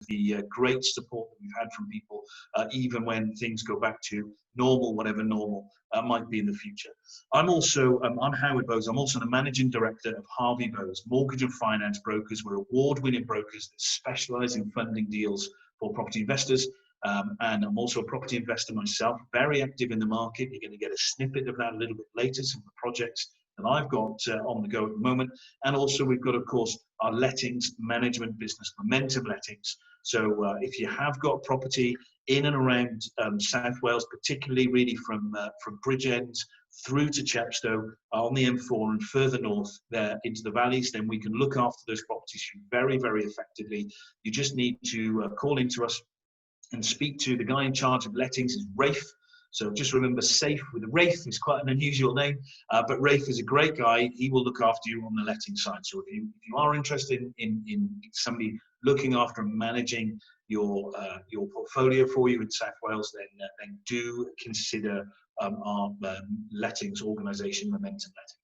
the great support that we've had from people, even when things go back to normal, whatever normal might be in the future. I'm Howard Bowes. I'm also the managing director of Harvey Bowes, mortgage and finance brokers. We're award-winning brokers that specialize in funding deals for property investors. And I'm also a property investor myself, very active in the market. You're going to get a snippet of that a little bit later, some of the projects that I've got on the go at the moment. And also we've got, of course, our lettings management business, Momentum Lettings. So if you have got property in and around South Wales, particularly really from Bridgend through to Chepstow on the M4 and further north there into the valleys, then we can look after those properties very, very effectively. You just need to call into us and speak to the guy in charge of lettings, is Rafe. So just remember, Safe with Rafe is quite an unusual name, but Rafe is a great guy. He will look after you on the letting side. So if you are interested in somebody looking after and managing your portfolio for you in South Wales, then do consider our lettings organisation, Momentum Lettings.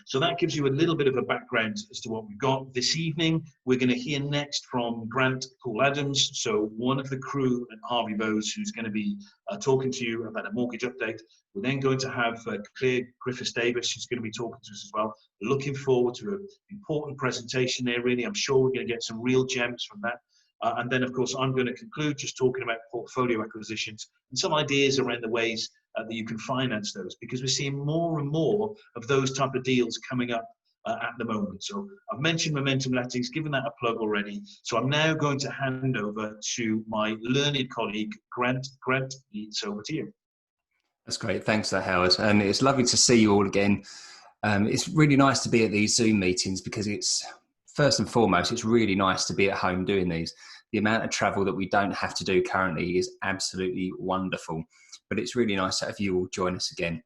So that gives you a little bit of a background as to what we've got. This evening, we're going to hear next from Grant Paul Adams, so one of the crew at Harvey Bowes, who's going to be talking to you about a mortgage update. We're then going to have Claire Griffiths-Davis, who's going to be talking to us as well. Looking forward to an important presentation there, really. I'm sure we're going to get some real gems from that. And then, of course, I'm going to conclude just talking about portfolio acquisitions and some ideas around the ways that you can finance those, because we're seeing more and more of those type of deals coming up at the moment. So I've mentioned Momentum Lettings, given that a plug already. So I'm now going to hand over to my learned colleague, Grant. Grant, it's over to you. That's great. Thanks for that, Howard. And it's lovely to see you all again. It's really nice to be at these Zoom meetings because it's, first and foremost, it's really nice to be at home doing these. The amount of travel that we don't have to do currently is absolutely wonderful. But it's really nice to have you all join us again.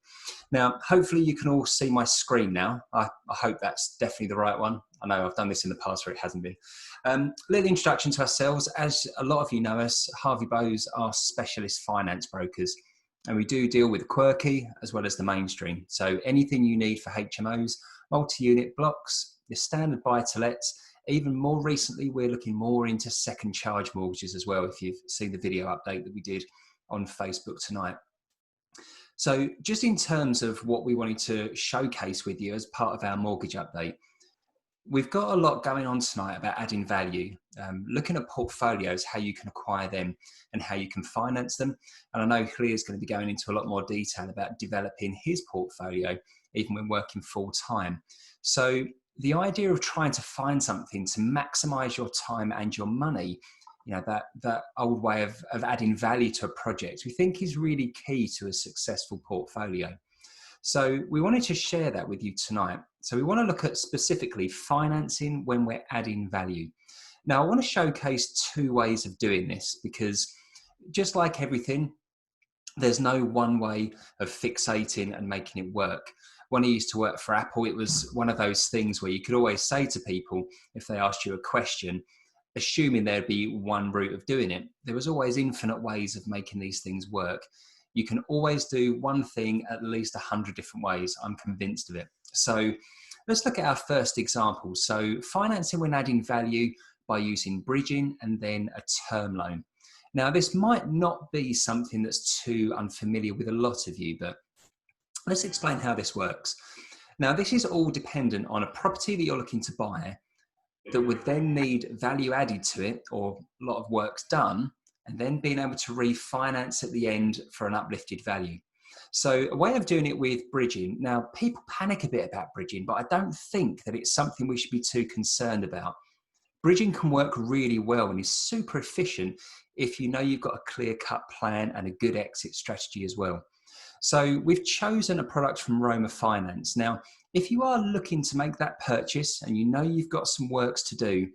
Now, hopefully you can all see my screen now. I hope that's definitely the right one. I know I've done this in the past where it hasn't been. Little introduction to ourselves. As a lot of you know us, Harvey Bowes are specialist finance brokers. And we do deal with quirky as well as the mainstream. So anything you need for HMOs, multi-unit blocks, your standard buy-to-lets. Even more recently, we're looking more into second charge mortgages as well, if you've seen the video update that we did on Facebook tonight. So just in terms of what we wanted to showcase with you as part of our mortgage update, we've got a lot going on tonight about adding value, looking at portfolios, how you can acquire them and how you can finance them. And I know Clear's going to be going into a lot more detail about developing his portfolio, even when working full time. So the idea of trying to find something to maximize your time and your money, you know, that old way of adding value to a project, we think is really key to a successful portfolio. So we wanted to share that with you tonight. So we want to look at specifically financing when we're adding value. Now, I want to showcase two ways of doing this because just like everything, there's no one way of fixating and making it work. When I used to work for Apple, it was one of those things where you could always say to people, if they asked you a question, assuming there'd be one route of doing it, there was always infinite ways of making these things work. You can always do one thing at least 100 different ways. I'm convinced of it. So let's look at our first example. So financing when adding value by using bridging and then a term loan. Now, this might not be something that's too unfamiliar with a lot of you, but let's explain how this works. Now, this is all dependent on a property that you're looking to buy that would then need value added to it or a lot of work's done, and then being able to refinance at the end for an uplifted value. So a way of doing it with bridging. Now, people panic a bit about bridging, but I don't think that it's something we should be too concerned about. Bridging can work really well and is super efficient if you know you've got a clear-cut plan and a good exit strategy as well. So we've chosen a product from Roma Finance. Now, if you are looking to make that purchase and you know you've got some works to do,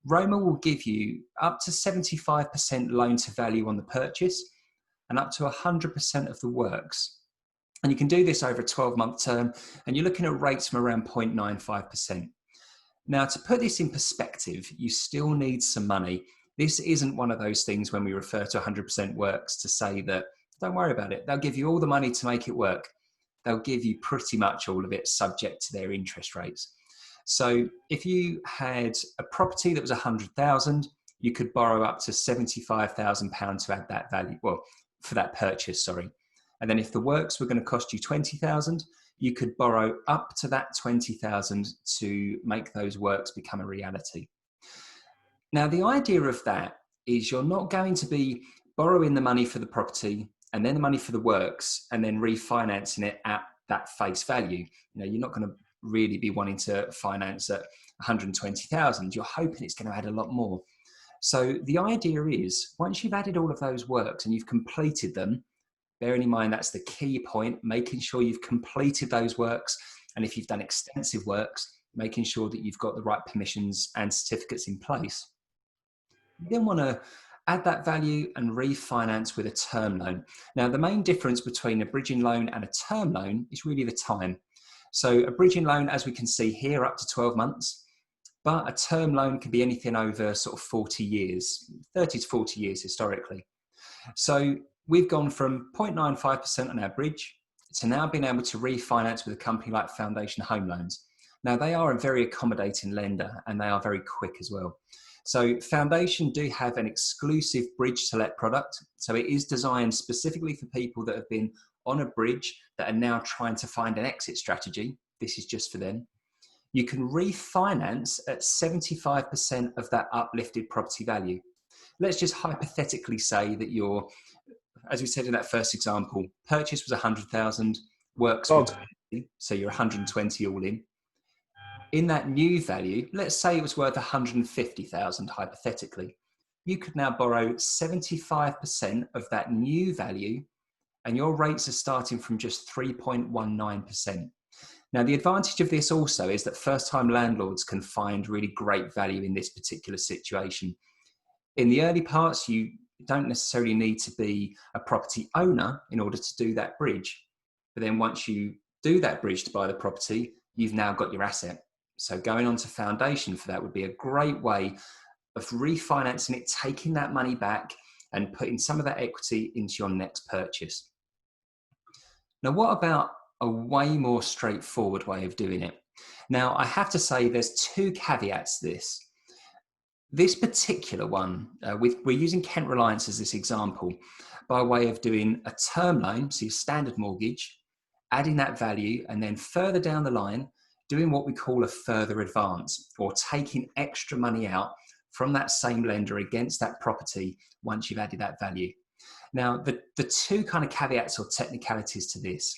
Roma will give you up to 75% loan to value on the purchase and up to 100% of the works. And you can do this over a 12-month term, and you're looking at rates from around 0.95%. Now, to put this in perspective, you still need some money. This isn't one of those things when we refer to 100% works to say that, don't worry about it. They'll give you all the money to make it work. They'll give you pretty much all of it subject to their interest rates. So if you had a property that was 100,000, you could borrow up to £75,000 to add that value, well, for that purchase, sorry. And then if the works were going to cost you 20,000, you could borrow up to that 20,000 to make those works become a reality. Now, the idea of that is you're not going to be borrowing the money for the property and then the money for the works and then refinancing it at that face value. You're not going to really be wanting to finance at 120,000. You're hoping it's going to add a lot more. So the idea is, once you've added all of those works and you've completed them, bearing in mind that's the key point, making sure you've completed those works, and if you've done extensive works, making sure that you've got the right permissions and certificates in place. You then want to add that value and refinance with a term loan. Now, the main difference between a bridging loan and a term loan is really the time. So a bridging loan, as we can see here, up to 12 months, but a term loan can be anything over sort of 40 years, 30 to 40 years historically. So we've gone from 0.95% on our bridge to now being able to refinance with a company like Foundation Home Loans. Now, they are a very accommodating lender and they are very quick as well. So Foundation do have an exclusive bridge to let product. So it is designed specifically for people that have been on a bridge that are now trying to find an exit strategy. This is just for them. You can refinance at 75% of that uplifted property value. Let's just hypothetically say that your, as we said in that first example, purchase was 100,000, works were 20, so you're 120 all in. In that new value, let's say it was worth 150,000 hypothetically, you could now borrow 75% of that new value, and your rates are starting from just 3.19%. Now, the advantage of this also is that first-time landlords can find really great value in this particular situation. In the early parts, you don't necessarily need to be a property owner in order to do that bridge. But then once you do that bridge to buy the property, you've now got your asset. So going on to Foundation for that would be a great way of refinancing it, taking that money back and putting some of that equity into your next purchase. Now, what about a way more straightforward way of doing it? Now, I have to say there's two caveats to this. This particular one, we're using Kent Reliance as this example, by way of doing a term loan, so your standard mortgage, adding that value, and then further down the line, doing what we call a further advance, or taking extra money out from that same lender against that property once you've added that value. Now, the two kind of caveats or technicalities to this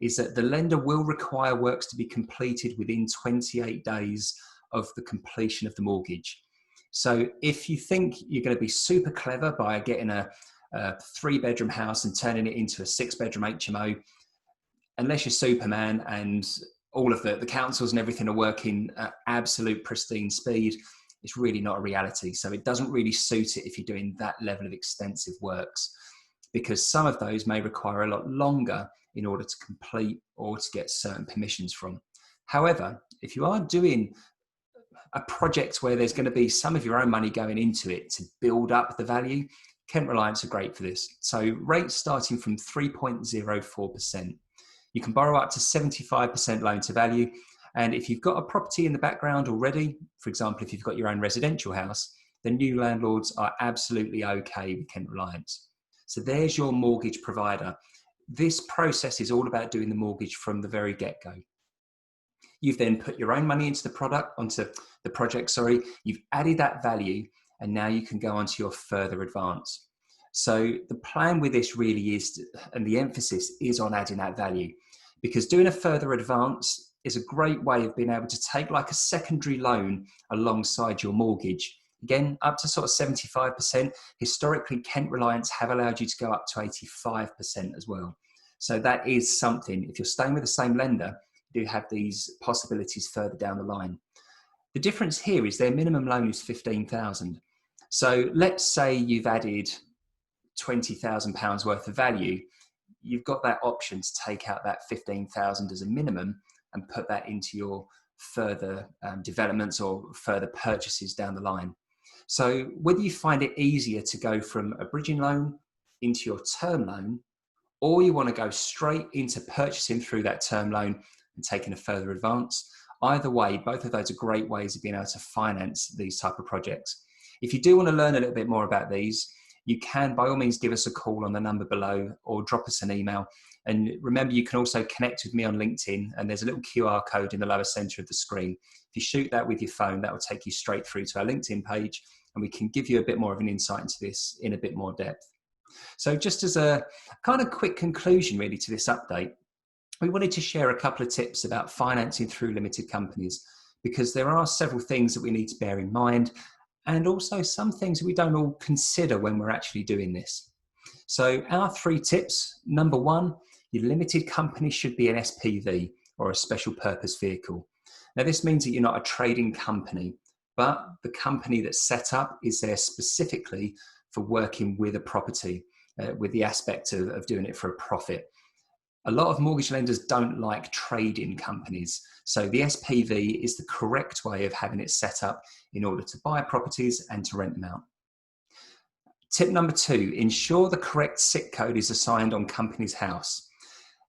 is that the lender will require works to be completed within 28 days of the completion of the mortgage. So if you think you're going to be super clever by getting a 3-bedroom house and turning it into a 6-bedroom HMO, unless you're Superman and all of the councils and everything are working at absolute pristine speed, it's really not a reality. So it doesn't really suit it if you're doing that level of extensive works, because some of those may require a lot longer in order to complete or to get certain permissions from. However, if you are doing a project where there's going to be some of your own money going into it to build up the value, Kent Reliance are great for this. So rates starting from 3.04%. You can borrow up to 75% loan to value. And if you've got a property in the background already, for example, if you've got your own residential house, then new landlords are absolutely okay with Kent Reliance. So there's your mortgage provider. This process is all about doing the mortgage from the very get-go. You've then put your own money into the project. You've added that value, and now you can go on to your further advance. So the plan with this really is, and the emphasis is on adding that value, because doing a further advance is a great way of being able to take like a secondary loan alongside your mortgage. Again, up to sort of 75%. Historically, Kent Reliance have allowed you to go up to 85% as well. So that is something, if you're staying with the same lender, you do have these possibilities further down the line. The difference here is their minimum loan is 15,000. So let's say you've added £20,000 worth of value. You've got that option to take out that 15,000 as a minimum and put that into your further developments or further purchases down the line. So whether you find it easier to go from a bridging loan into your term loan, or you want to go straight into purchasing through that term loan and taking a further advance, either way, both of those are great ways of being able to finance these type of projects. If you do want to learn a little bit more about these, you can by all means give us a call on the number below or drop us an email. And remember, you can also connect with me on LinkedIn, and there's a little QR code in the lower center of the screen. If you shoot that with your phone, that will take you straight through to our LinkedIn page, and we can give you a bit more of an insight into this in a bit more depth. So just as a kind of quick conclusion really to this update, we wanted to share a couple of tips about financing through limited companies, because there are several things that we need to bear in mind, and also some things that we don't all consider when we're actually doing this. So our 3 tips: number 1, your limited company should be an SPV, or a special purpose vehicle. Now this means that you're not a trading company, but the company that's set up is there specifically for working with a property, with the aspect of doing it for a profit. A lot of mortgage lenders don't like trading companies, so the SPV is the correct way of having it set up in order to buy properties and to rent them out. Tip number 2, ensure the correct SIC code is assigned on company's house.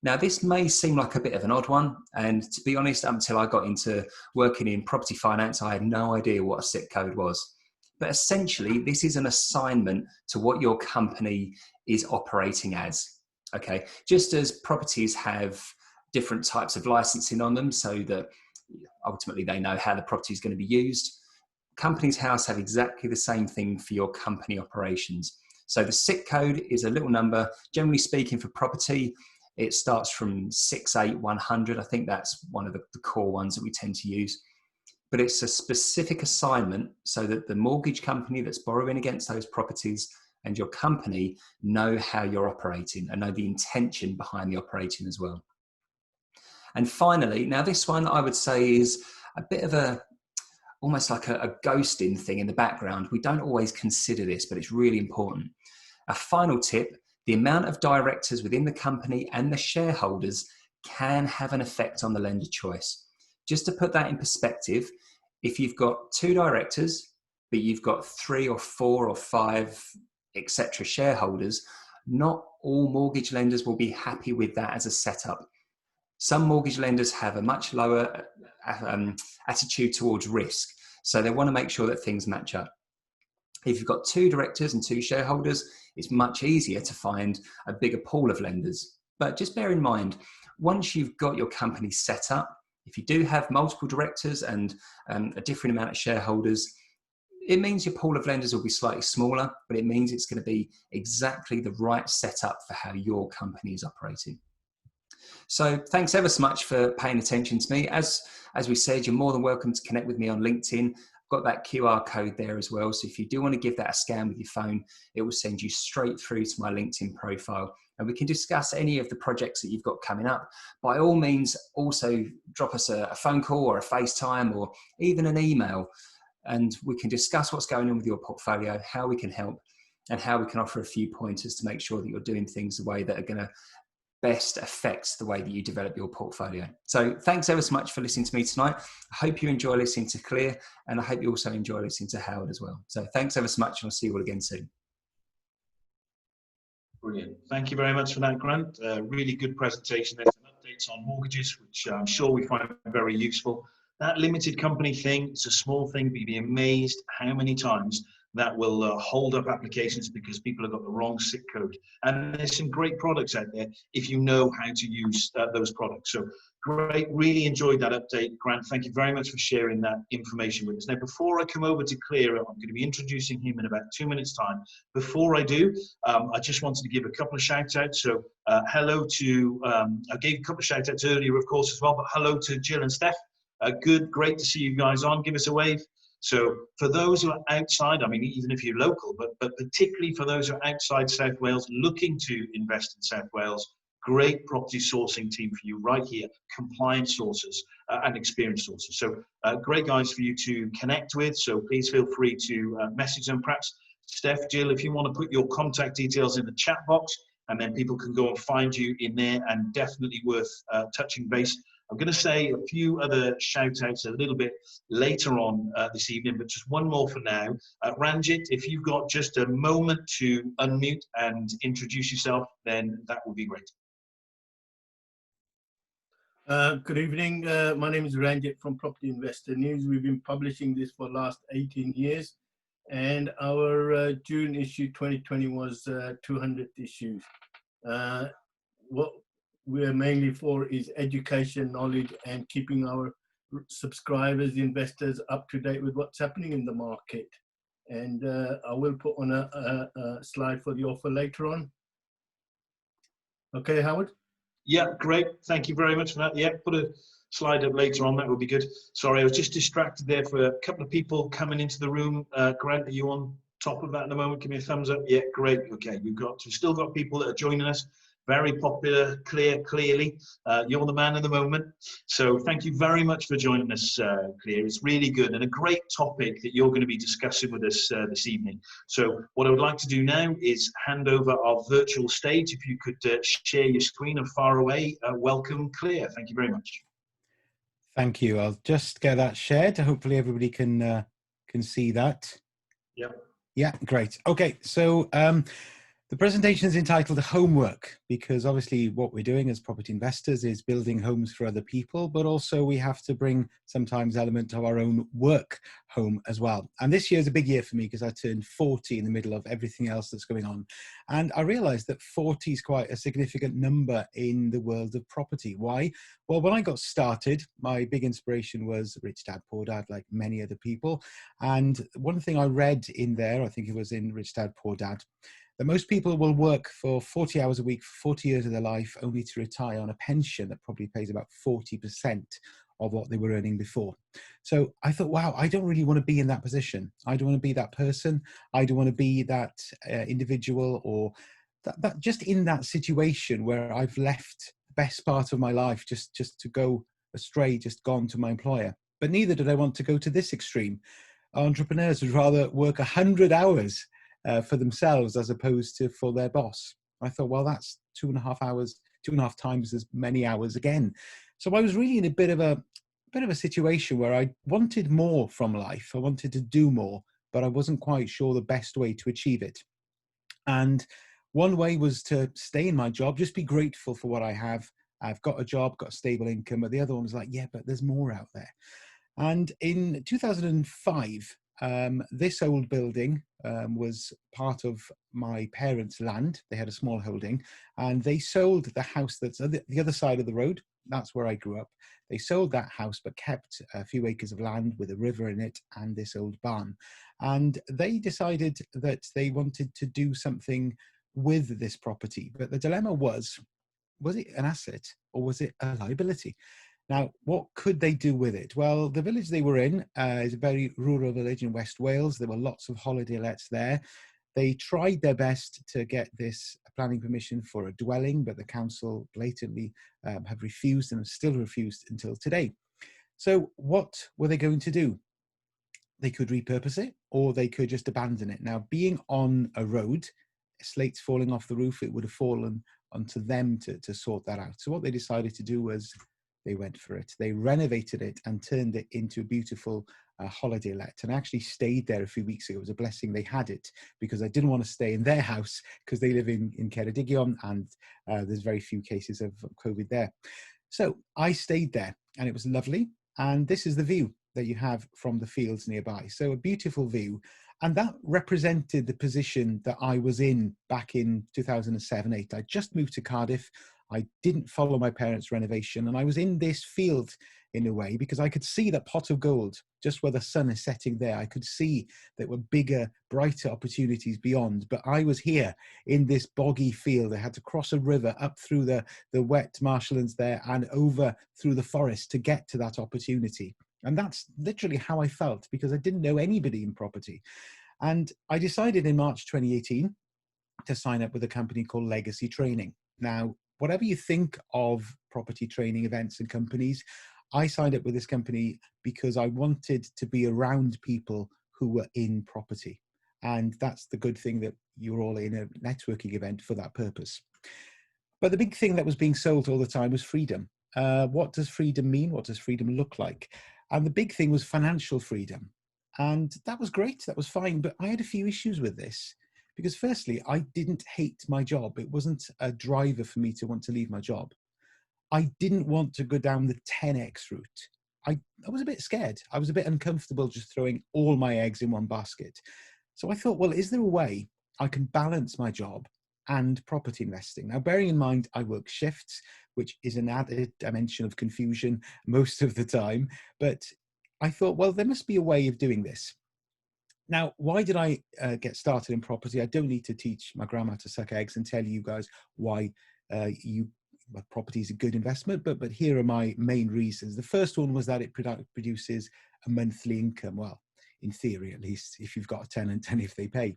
Now this may seem like a bit of an odd one, and to be honest, until I got into working in property finance, I had no idea what a SIC code was. But essentially, this is an assignment to what your company is operating as. Okay, just as properties have different types of licensing on them so that ultimately they know how the property is going to be used, company's house have exactly the same thing for your company operations. So the SIC code is a little number, generally speaking, for property. It starts from 68100. I think that's one of the core ones that we tend to use. But it's a specific assignment so that the mortgage company that's borrowing against those properties and your company know how you're operating and know the intention behind the operating as well. And finally, now this one I would say is a bit of almost like a ghosting thing in the background. We don't always consider this, but it's really important. A final tip: the amount of directors within the company and the shareholders can have an effect on the lender choice. Just to put that in perspective, if you've got 2 directors, but you've got 3 or 4 or 5, etc. shareholders, not all mortgage lenders will be happy with that as a setup. Some mortgage lenders have a much lower attitude towards risk, so they want to make sure that things match up. If you've got 2 directors and 2 shareholders, it's much easier to find a bigger pool of lenders. But just bear in mind, once you've got your company set up, if you do have multiple directors and a different amount of shareholders, it means your pool of lenders will be slightly smaller, but it means it's going to be exactly the right setup for how your company is operating. So thanks ever so much for paying attention to me. As we said, you're more than welcome to connect with me on LinkedIn. I've got that QR code there as well. So if you do want to give that a scan with your phone, it will send you straight through to my LinkedIn profile, and we can discuss any of the projects that you've got coming up. By all means, also drop us a phone call or a FaceTime or even an email, and we can discuss what's going on with your portfolio, how we can help, and how we can offer a few pointers to make sure that you're doing things the way that are going to best affect the way that you develop your portfolio. So thanks ever so much for listening to me tonight. I hope you enjoy listening to Clear, and I hope you also enjoy listening to Howard as well. So thanks ever so much, and I'll see you all again soon. Brilliant. Thank you very much for that, Grant. Really good presentation. There's some updates on mortgages, which I'm sure we find very useful. That limited company thing, it's a small thing, but you'd be amazed how many times that will hold up applications because people have got the wrong SIC code. And there's some great products out there if you know how to use those products. So great, really enjoyed that update, Grant. Thank you very much for sharing that information with us. Now, before I come over to Clear, I'm going to be introducing him in about 2 minutes' time. Before I do, I just wanted to give a couple of shout outs. So hello to, I gave a couple of shout outs earlier, of course, as well, but hello to Jill and Steph. Great to see you guys on. Give us a wave. So for those who are outside, I mean, even if you're local, but particularly for those who are outside South Wales looking to invest in South Wales, great property sourcing team for you right here, compliant sources and experienced sources. So great guys for you to connect with. So please feel free to message them. Perhaps Steph, Jill, if you want to put your contact details in the chat box, and then people can go and find you in there, and definitely worth touching base. I'm going to say a few other shout outs a little bit later on this evening, but just one more for now. Ranjit, if you've got just a moment to unmute and introduce yourself, then that would be great. Good evening. My name is Ranjit from Property Investor News. We've been publishing this for the last 18 years. and our June issue 2020 was 200th issues. What we're mainly for is education, knowledge, and keeping our subscribers, investors up to date with what's happening in the market. And I will put on a slide for the offer later on. Okay, Howard? Yeah, great. Thank you very much for that. Yeah, put a slide up later on. That would be good. Sorry, I was just distracted there for a couple of people coming into the room. Grant, are you on top of that at the moment? Give me a thumbs up. Yeah, great. Okay, we've still got people that are joining us. Very popular, clearly. You're the man of the moment. So thank you very much for joining us, Clear. It's really good and a great topic that you're going to be discussing with us this evening. So what I would like to do now is hand over our virtual stage. If you could share your screen and far away, welcome, Clear. Thank you very much. Thank you. I'll just get that shared. Hopefully everybody can see that. Yep. Yeah, great. Okay, so the presentation is entitled Homework, because obviously what we're doing as property investors is building homes for other people, but also we have to bring sometimes element of our own work home as well. And this year is a big year for me because I turned 40 in the middle of everything else that's going on. And I realized that 40 is quite a significant number in the world of property. Why? Well, when I got started, my big inspiration was Rich Dad, Poor Dad, like many other people. And one thing I read in there, I think it was in Rich Dad, Poor Dad, that most people will work for 40 hours a week for 40 years of their life only to retire on a pension that probably pays about 40% of what they were earning before. So I thought, wow, I don't really want to be in that position. I don't want to be that person. I don't want to be that individual, or that just in that situation where I've left the best part of my life just to go astray, just gone to my employer. But neither did I want to go to this extreme. Entrepreneurs would rather work 100 hours for themselves as opposed to for their boss. I thought, well, that's 2.5 hours, 2.5 times as many hours again. So I was really in a bit of a situation where I wanted more from life. I wanted to do more, but I wasn't quite sure the best way to achieve it. And one way was to stay in my job, just be grateful for what I have. I've got a job, got a stable income. But the other one was like, yeah, but there's more out there. And in 2005, this old building was part of my parents' land. They had a small holding, and they sold the house that's the other side of the road. That's where I grew up. They sold that house, but kept a few acres of land with a river in it and this old barn. And they decided that they wanted to do something with this property. But the dilemma was it an asset or was it a liability? Now, what could they do with it? Well, the village they were in is a very rural village in West Wales. There were lots of holiday lets there. They tried their best to get this planning permission for a dwelling, but the council blatantly have refused and have still refused until today. So what were they going to do? They could repurpose it, or they could just abandon it. Now, being on a road, slates falling off the roof, it would have fallen onto them to sort that out. So what they decided to do was they went for it. They renovated it and turned it into a beautiful holiday let, and I actually stayed there a few weeks ago. It was a blessing they had it, because I didn't want to stay in their house because they live in Ceredigion, and there's very few cases of COVID there. So I stayed there and it was lovely. And this is the view that you have from the fields nearby. So a beautiful view. And that represented the position that I was in back in 2007-8. I just moved to Cardiff. I didn't follow my parents' renovation, and I was in this field in a way because I could see that pot of gold just where the sun is setting there. I could see there were bigger, brighter opportunities beyond, but I was here in this boggy field. I had to cross a river up through the wet marshlands there and over through the forest to get to that opportunity. And that's literally how I felt, because I didn't know anybody in property. And I decided in March 2018 to sign up with a company called Legacy Training. Now, whatever you think of property training events and companies, I signed up with this company because I wanted to be around people who were in property. And that's the good thing, that you're all in a networking event for that purpose. But the big thing that was being sold all the time was freedom. What does freedom mean? What does freedom look like? And the big thing was financial freedom. And that was great, that was fine, but I had a few issues with this. Because firstly, I didn't hate my job. It wasn't a driver for me to want to leave my job. I didn't want to go down the 10x route. I was a bit scared. I was a bit uncomfortable just throwing all my eggs in one basket. So I thought, well, is there a way I can balance my job and property investing? Now, bearing in mind, I work shifts, which is an added dimension of confusion most of the time. But I thought, well, there must be a way of doing this. Now, why did I get started in property? I don't need to teach my grandma to suck eggs and tell you guys why property is a good investment, but here are my main reasons. The first one was that it produces a monthly income. Well, in theory, at least, if you've got a tenant and if they pay.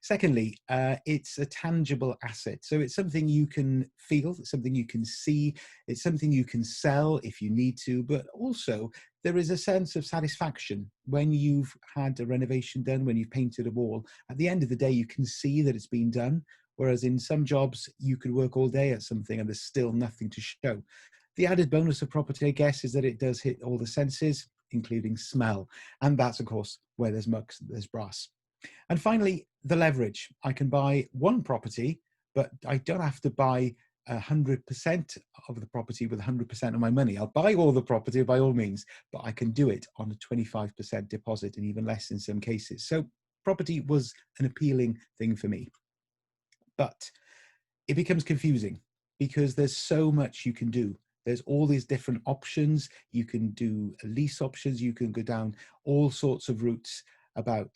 Secondly, it's a tangible asset. So it's something you can feel, it's something you can see, it's something you can sell if you need to, but also there is a sense of satisfaction when you've had a renovation done, when you've painted a wall. At the end of the day, you can see that it's been done. Whereas in some jobs, you could work all day at something and there's still nothing to show. The added bonus of property, I guess, is that it does hit all the senses, including smell. And that's, of course, where there's muck, there's brass. And finally, the leverage. I can buy one property, but I don't have to buy 100% of the property with 100% of my money. I'll buy all the property by all means, but I can do it on a 25% deposit and even less in some cases. So property was an appealing thing for me. But it becomes confusing because there's so much you can do. There's all these different options. You can do lease options. You can go down all sorts of routes about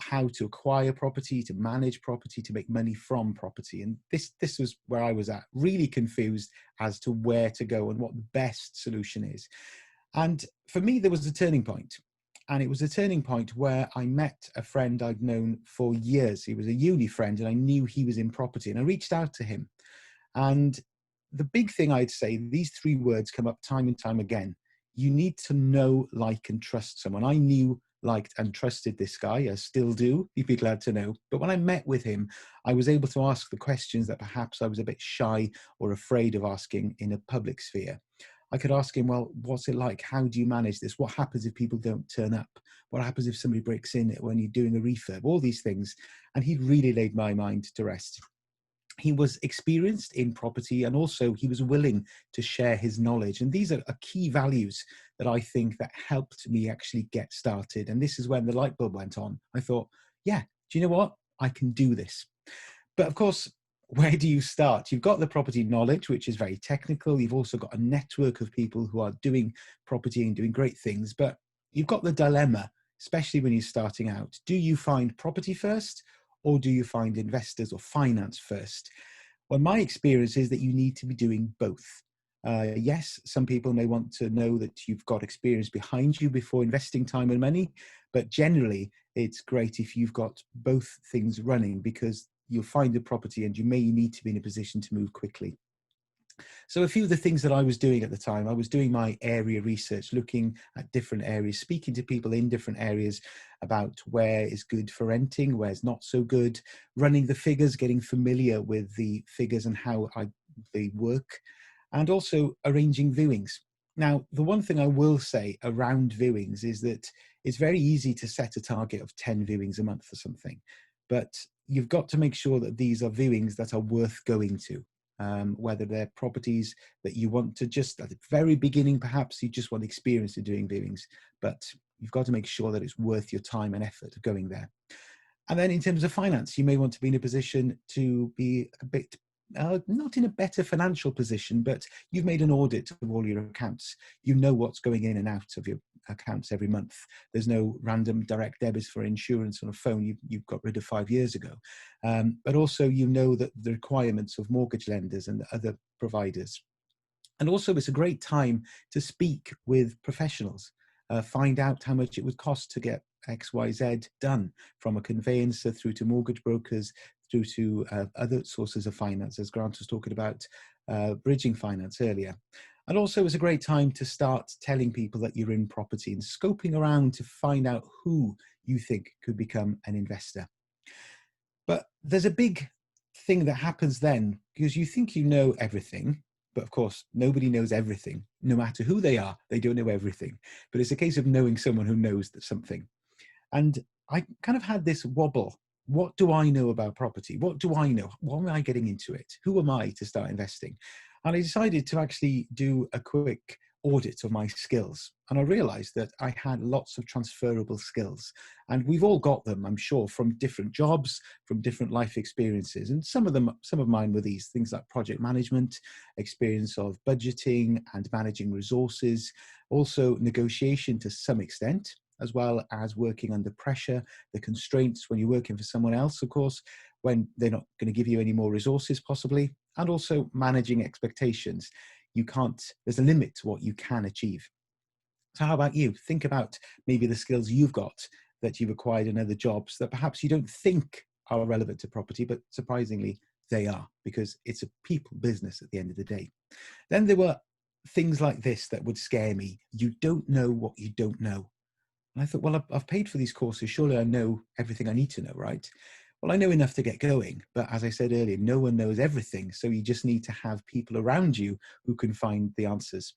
how to acquire property, to manage property, to make money from property. And this was where I was at, really confused as to where to go and what the best solution is. And for me, there was a turning point. And it was a turning point where I met a friend I'd known for years. He was a uni friend and I knew he was in property, and I reached out to him. And the big thing I'd say, these three words come up time and time again. You need to know, like, and trust someone. I knew, liked, and trusted this guy. I still do. You'd be glad to know. But when I met with him, I was able to ask the questions that perhaps I was a bit shy or afraid of asking in a public sphere. I could ask him, well, what's it like? How do you manage this? What happens if people don't turn up? What happens if somebody breaks in when you're doing a refurb? All these things. And he really laid my mind to rest. He was experienced in property, and also he was willing to share his knowledge. And these are key values that I think that helped me actually get started. And this is when the light bulb went on. I thought, yeah, do you know what? I can do this. But of course, where do you start? You've got the property knowledge, which is very technical. You've also got a network of people who are doing property and doing great things. But you've got the dilemma, especially when you're starting out. Do you find property first, or do you find investors or finance first? Well, my experience is that you need to be doing both. Yes, some people may want to know that you've got experience behind you before investing time and money, but generally it's great if you've got both things running, because you'll find the property and you may need to be in a position to move quickly. So a few of the things that I was doing at the time, I was doing my area research, looking at different areas, speaking to people in different areas about where is good for renting, where's not so good, running the figures, getting familiar with the figures and how they work, and also arranging viewings. Now, the one thing I will say around viewings is that it's very easy to set a target of 10 viewings a month or something, but you've got to make sure that these are viewings that are worth going to. Whether they're properties that you want to just, at the very beginning, perhaps you just want experience in doing viewings, but you've got to make sure that it's worth your time and effort of going there. And then in terms of finance, you may want to be in a position to be a bit, not in a better financial position, but you've made an audit of all your accounts. You know what's going in and out of your accounts every month. There's no random direct debits for insurance on a phone you've got rid of 5 years ago. But also you know that the requirements of mortgage lenders and other providers. And also it's a great time to speak with professionals, find out how much it would cost to get XYZ done, from a conveyancer through to mortgage brokers, through to other sources of finance, as Grant was talking about bridging finance earlier. And also it's a great time to start telling people that you're in property and scoping around to find out who you think could become an investor. But there's a big thing that happens then, because you think you know everything, but of course nobody knows everything. No matter who they are, they don't know everything. But it's a case of knowing someone who knows something. And I kind of had this wobble. What do I know about property? What do I know? Why am I getting into it? Who am I to start investing? And I decided to actually do a quick audit of my skills, and I realized that I had lots of transferable skills, and we've all got them, I'm sure, from different jobs, from different life experiences. And some of mine were these things like project management, experience of budgeting and managing resources, also negotiation to some extent, as well as working under pressure, the constraints when you're working for someone else, of course, when they're not going to give you any more resources possibly, and also managing expectations. There's a limit to what you can achieve. So how about you? Think about maybe the skills you've got that you've acquired in other jobs that perhaps you don't think are relevant to property, but surprisingly they are, because it's a people business at the end of the day. Then there were things like this that would scare me. You don't know what you don't know. And I thought, well, I've paid for these courses. Surely I know everything I need to know, right? Well, I know enough to get going, but as I said earlier, no one knows everything. So you just need to have people around you who can find the answers.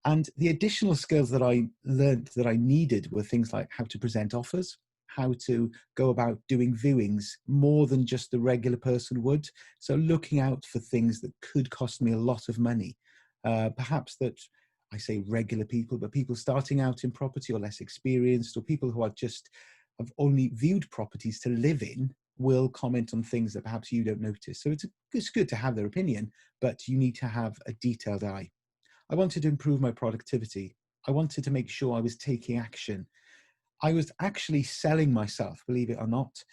And the additional skills that I learned that I needed were things like how to present offers, how to go about doing viewings more than just the regular person would. So looking out for things that could cost me a lot of money, perhaps that I say regular people, but people starting out in property or less experienced, or people who have only viewed properties to live in, will comment on things that perhaps you don't notice. So it's good to have their opinion, but you need to have a detailed eye. I wanted to improve my productivity. I wanted to make sure I was taking action. I was actually selling myself, believe it or not.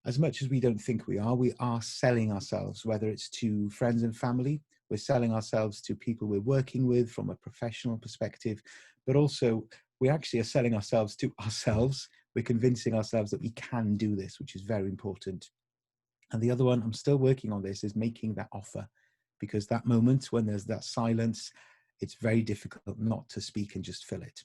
As much as we don't think we are selling ourselves, whether it's to friends and family, we're selling ourselves to people we're working with from a professional perspective, but also we actually are selling ourselves to ourselves. We're convincing ourselves that we can do this, which is very important. And the other one, I'm still working on this, is making that offer, because that moment when there's that silence, it's very difficult not to speak and just fill it.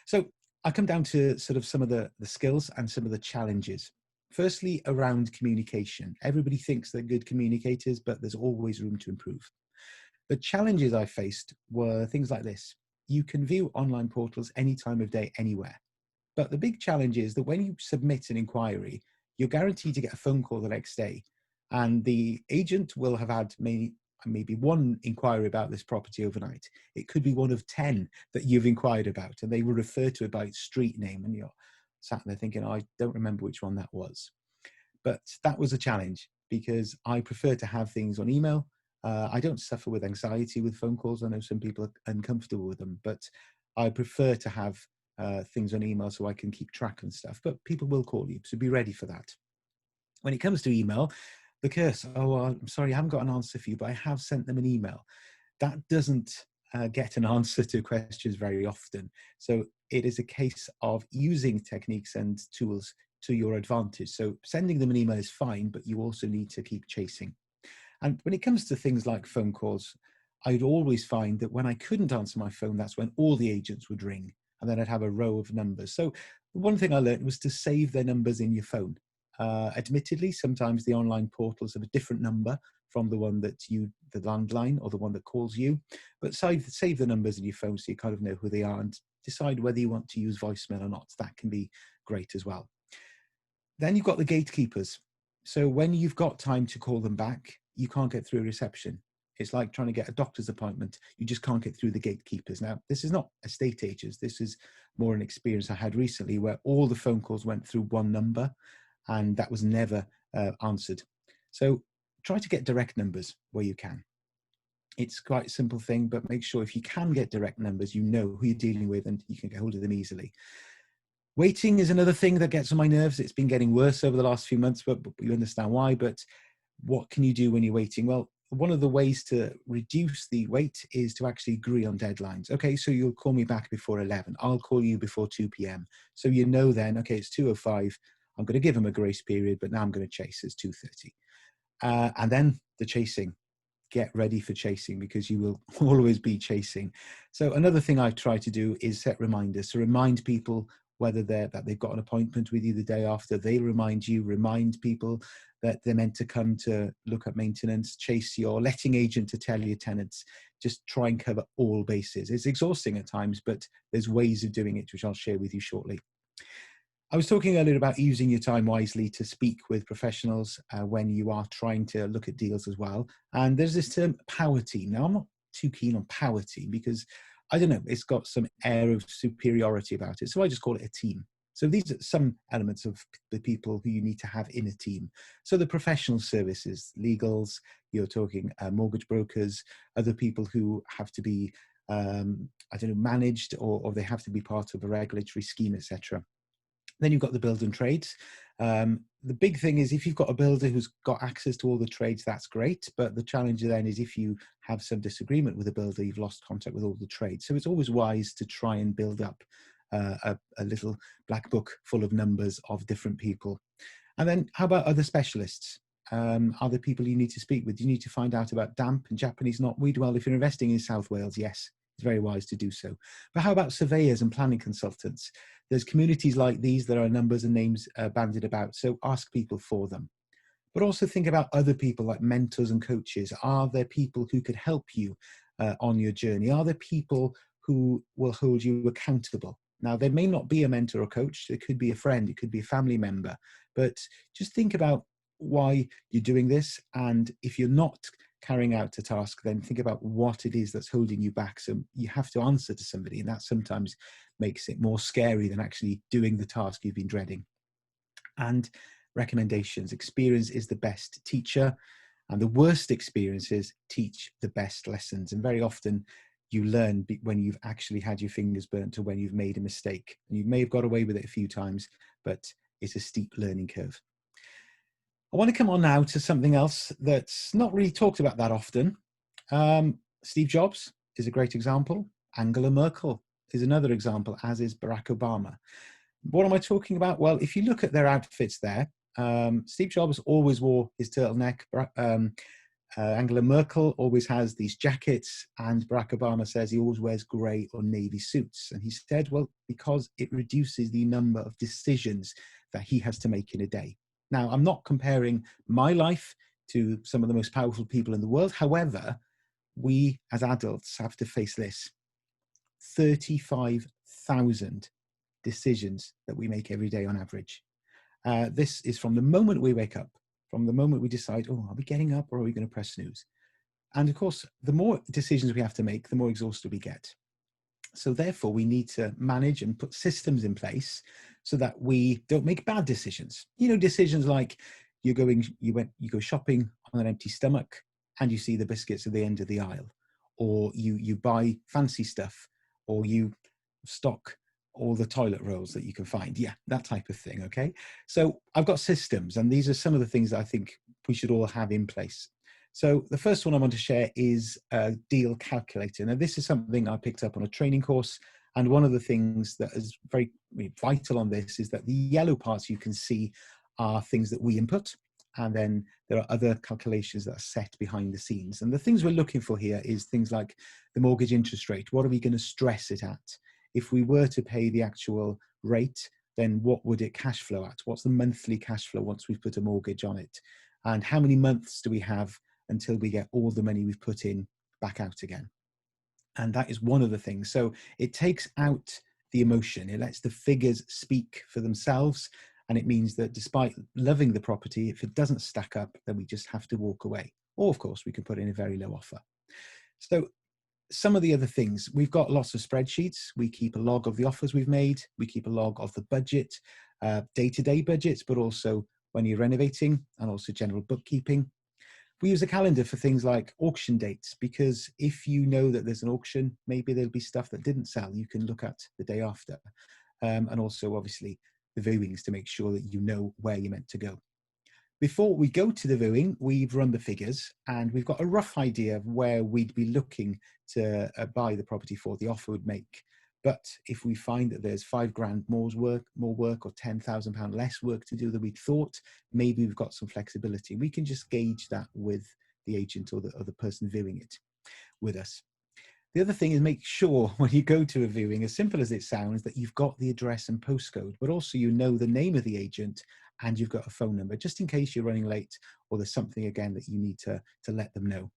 So I come down to sort of some of the skills and some of the challenges. Firstly, around communication. Everybody thinks they're good communicators, but there's always room to improve. The challenges I faced were things like this. You can view online portals any time of day, anywhere. But the big challenge is that when you submit an inquiry, you're guaranteed to get a phone call the next day. And the agent will have had maybe one inquiry about this property overnight. It could be one of 10 that you've inquired about, and they will refer to it by its street name. And you're sat there thinking, oh, I don't remember which one that was. But that was a challenge, because I prefer to have things on email. I don't suffer with anxiety with phone calls. I know some people are uncomfortable with them, but I prefer to have things on email so I can keep track and stuff. But people will call you, so be ready for that. When it comes to email, the curse, oh, I'm sorry, I haven't got an answer for you, but I have sent them an email. That doesn't get an answer to questions very often. So it is a case of using techniques and tools to your advantage. So sending them an email is fine, but you also need to keep chasing. And when it comes to things like phone calls, I'd always find that when I couldn't answer my phone, that's when all the agents would ring, and then I'd have a row of numbers. So one thing I learned was to save their numbers in your phone. Admittedly, sometimes the online portals have a different number from the one that the landline or the one that calls you, but save the numbers in your phone so you kind of know who they are, and decide whether you want to use voicemail or not. That can be great as well. Then you've got the gatekeepers. So when you've got time to call them back, you can't get through reception. It's like trying to get a doctor's appointment. You just can't get through the gatekeepers. Now, this is not estate agents. This is more an experience I had recently where all the phone calls went through one number, and that was never answered. So try to get direct numbers where you can. It's quite a simple thing, but make sure if you can get direct numbers, you know who you're dealing with and you can get hold of them easily. Waiting is another thing that gets on my nerves. It's been getting worse over the last few months, but you understand why. But what can you do when you're waiting? Well, one of the ways to reduce the wait is to actually agree on deadlines. Okay, so you'll call me back before 11. I'll call you before 2 p.m. So you know then, okay, it's 2:05. I'm going to give them a grace period, but now I'm going to chase. It's 2:30. And then the chasing. Get ready for chasing, because you will always be chasing. So another thing I try to do is set reminders. So remind people whether that they've got an appointment with you the day after. They remind people that they're meant to come to look at maintenance, chase your letting agent to tell your tenants. Just try and cover all bases. It's exhausting at times, but there's ways of doing it, which I'll share with you shortly. I was talking earlier about using your time wisely to speak with professionals when you are trying to look at deals as well. And there's this term power team. Now, I'm not too keen on power team because I don't know, it's got some air of superiority about it. So I just call it a team. So these are some elements of the people who you need to have in a team. So the professional services, legals, you're talking mortgage brokers, other people who have to be, I don't know, managed, or they have to be part of a regulatory scheme, etc. Then you've got the build and trades. The big thing is if you've got a builder who's got access to all the trades, that's great. But the challenge then is if you have some disagreement with a builder, you've lost contact with all the trades. So it's always wise to try and build up a little black book full of numbers of different people. And then how about other specialists? Are there people you need to speak with? You need to find out about damp and Japanese knotweed. Well, if you're investing in South Wales, yes, it's very wise to do so. But how about surveyors and planning consultants? There's communities like these that are numbers and names bandied about, so ask people for them. But also think about other people like mentors and coaches. Are there people who could help you on your journey? Are there people who will hold you accountable? Now, there may not be a mentor or coach. It could be a friend. It could be a family member. But just think about why you're doing this. And if you're not carrying out a task, then think about what it is that's holding you back. So you have to answer to somebody, and that sometimes makes it more scary than actually doing the task you've been dreading. And recommendations. Experience is the best teacher, and the worst experiences teach the best lessons. And very often you learn when you've actually had your fingers burnt or when you've made a mistake. And you may have got away with it a few times, but it's a steep learning curve. I want to come on now to something else that's not really talked about that often. Steve Jobs is a great example. Angela Merkel is another example, as is Barack Obama. What am I talking about? Well, if you look at their outfits there, Steve Jobs always wore his turtleneck. Angela Merkel always has these jackets, and Barack Obama says he always wears grey or navy suits. And he said, well, because it reduces the number of decisions that he has to make in a day. Now, I'm not comparing my life to some of the most powerful people in the world. However, we as adults have to face this. 35,000 decisions that we make every day on average. This is from the moment we wake up, from the moment we decide, oh, are we getting up or are we going to press snooze? And of course, the more decisions we have to make, the more exhausted we get. So therefore, we need to manage and put systems in place so that we don't make bad decisions. You know, decisions like you go shopping on an empty stomach and you see the biscuits at the end of the aisle, or you buy fancy stuff, or you stock all the toilet rolls that you can find. Yeah, that type of thing, okay? So I've got systems, and these are some of the things that I think we should all have in place. So the first one I want to share is a deal calculator. Now, this is something I picked up on a training course, and one of the things that is very vital on this is that the yellow parts you can see are things that we input, and then there are other calculations that are set behind the scenes. And the things we're looking for here is things like the mortgage interest rate. What are we going to stress it at? If we were to pay the actual rate, then what would it cash flow at? What's the monthly cash flow once we've put a mortgage on it? And how many months do we have until we get all the money we've put in back out again? And that is one of the things. So it takes out the emotion. It lets the figures speak for themselves. And it means that despite loving the property, if it doesn't stack up, then we just have to walk away. Or of course, we can put in a very low offer. So some of the other things, we've got lots of spreadsheets. We keep a log of the offers we've made. We keep a log of the budget, day-to-day budgets, but also when you're renovating, and also general bookkeeping. We use a calendar for things like auction dates, because if you know that there's an auction, maybe there'll be stuff that didn't sell you can look at the day after. And also obviously the viewings to make sure that you know where you're meant to go. Before we go to the viewing, we've run the figures and we've got a rough idea of where we'd be looking to buy the property for, the offer would make. But if we find that there's £5,000 more work or £10,000 less work to do than we thought, maybe we've got some flexibility. We can just gauge that with the agent or the person viewing it with us. The other thing is make sure when you go to a viewing, as simple as it sounds, that you've got the address and postcode, but also you know the name of the agent and you've got a phone number, just in case you're running late or there's something again that you need to let them know.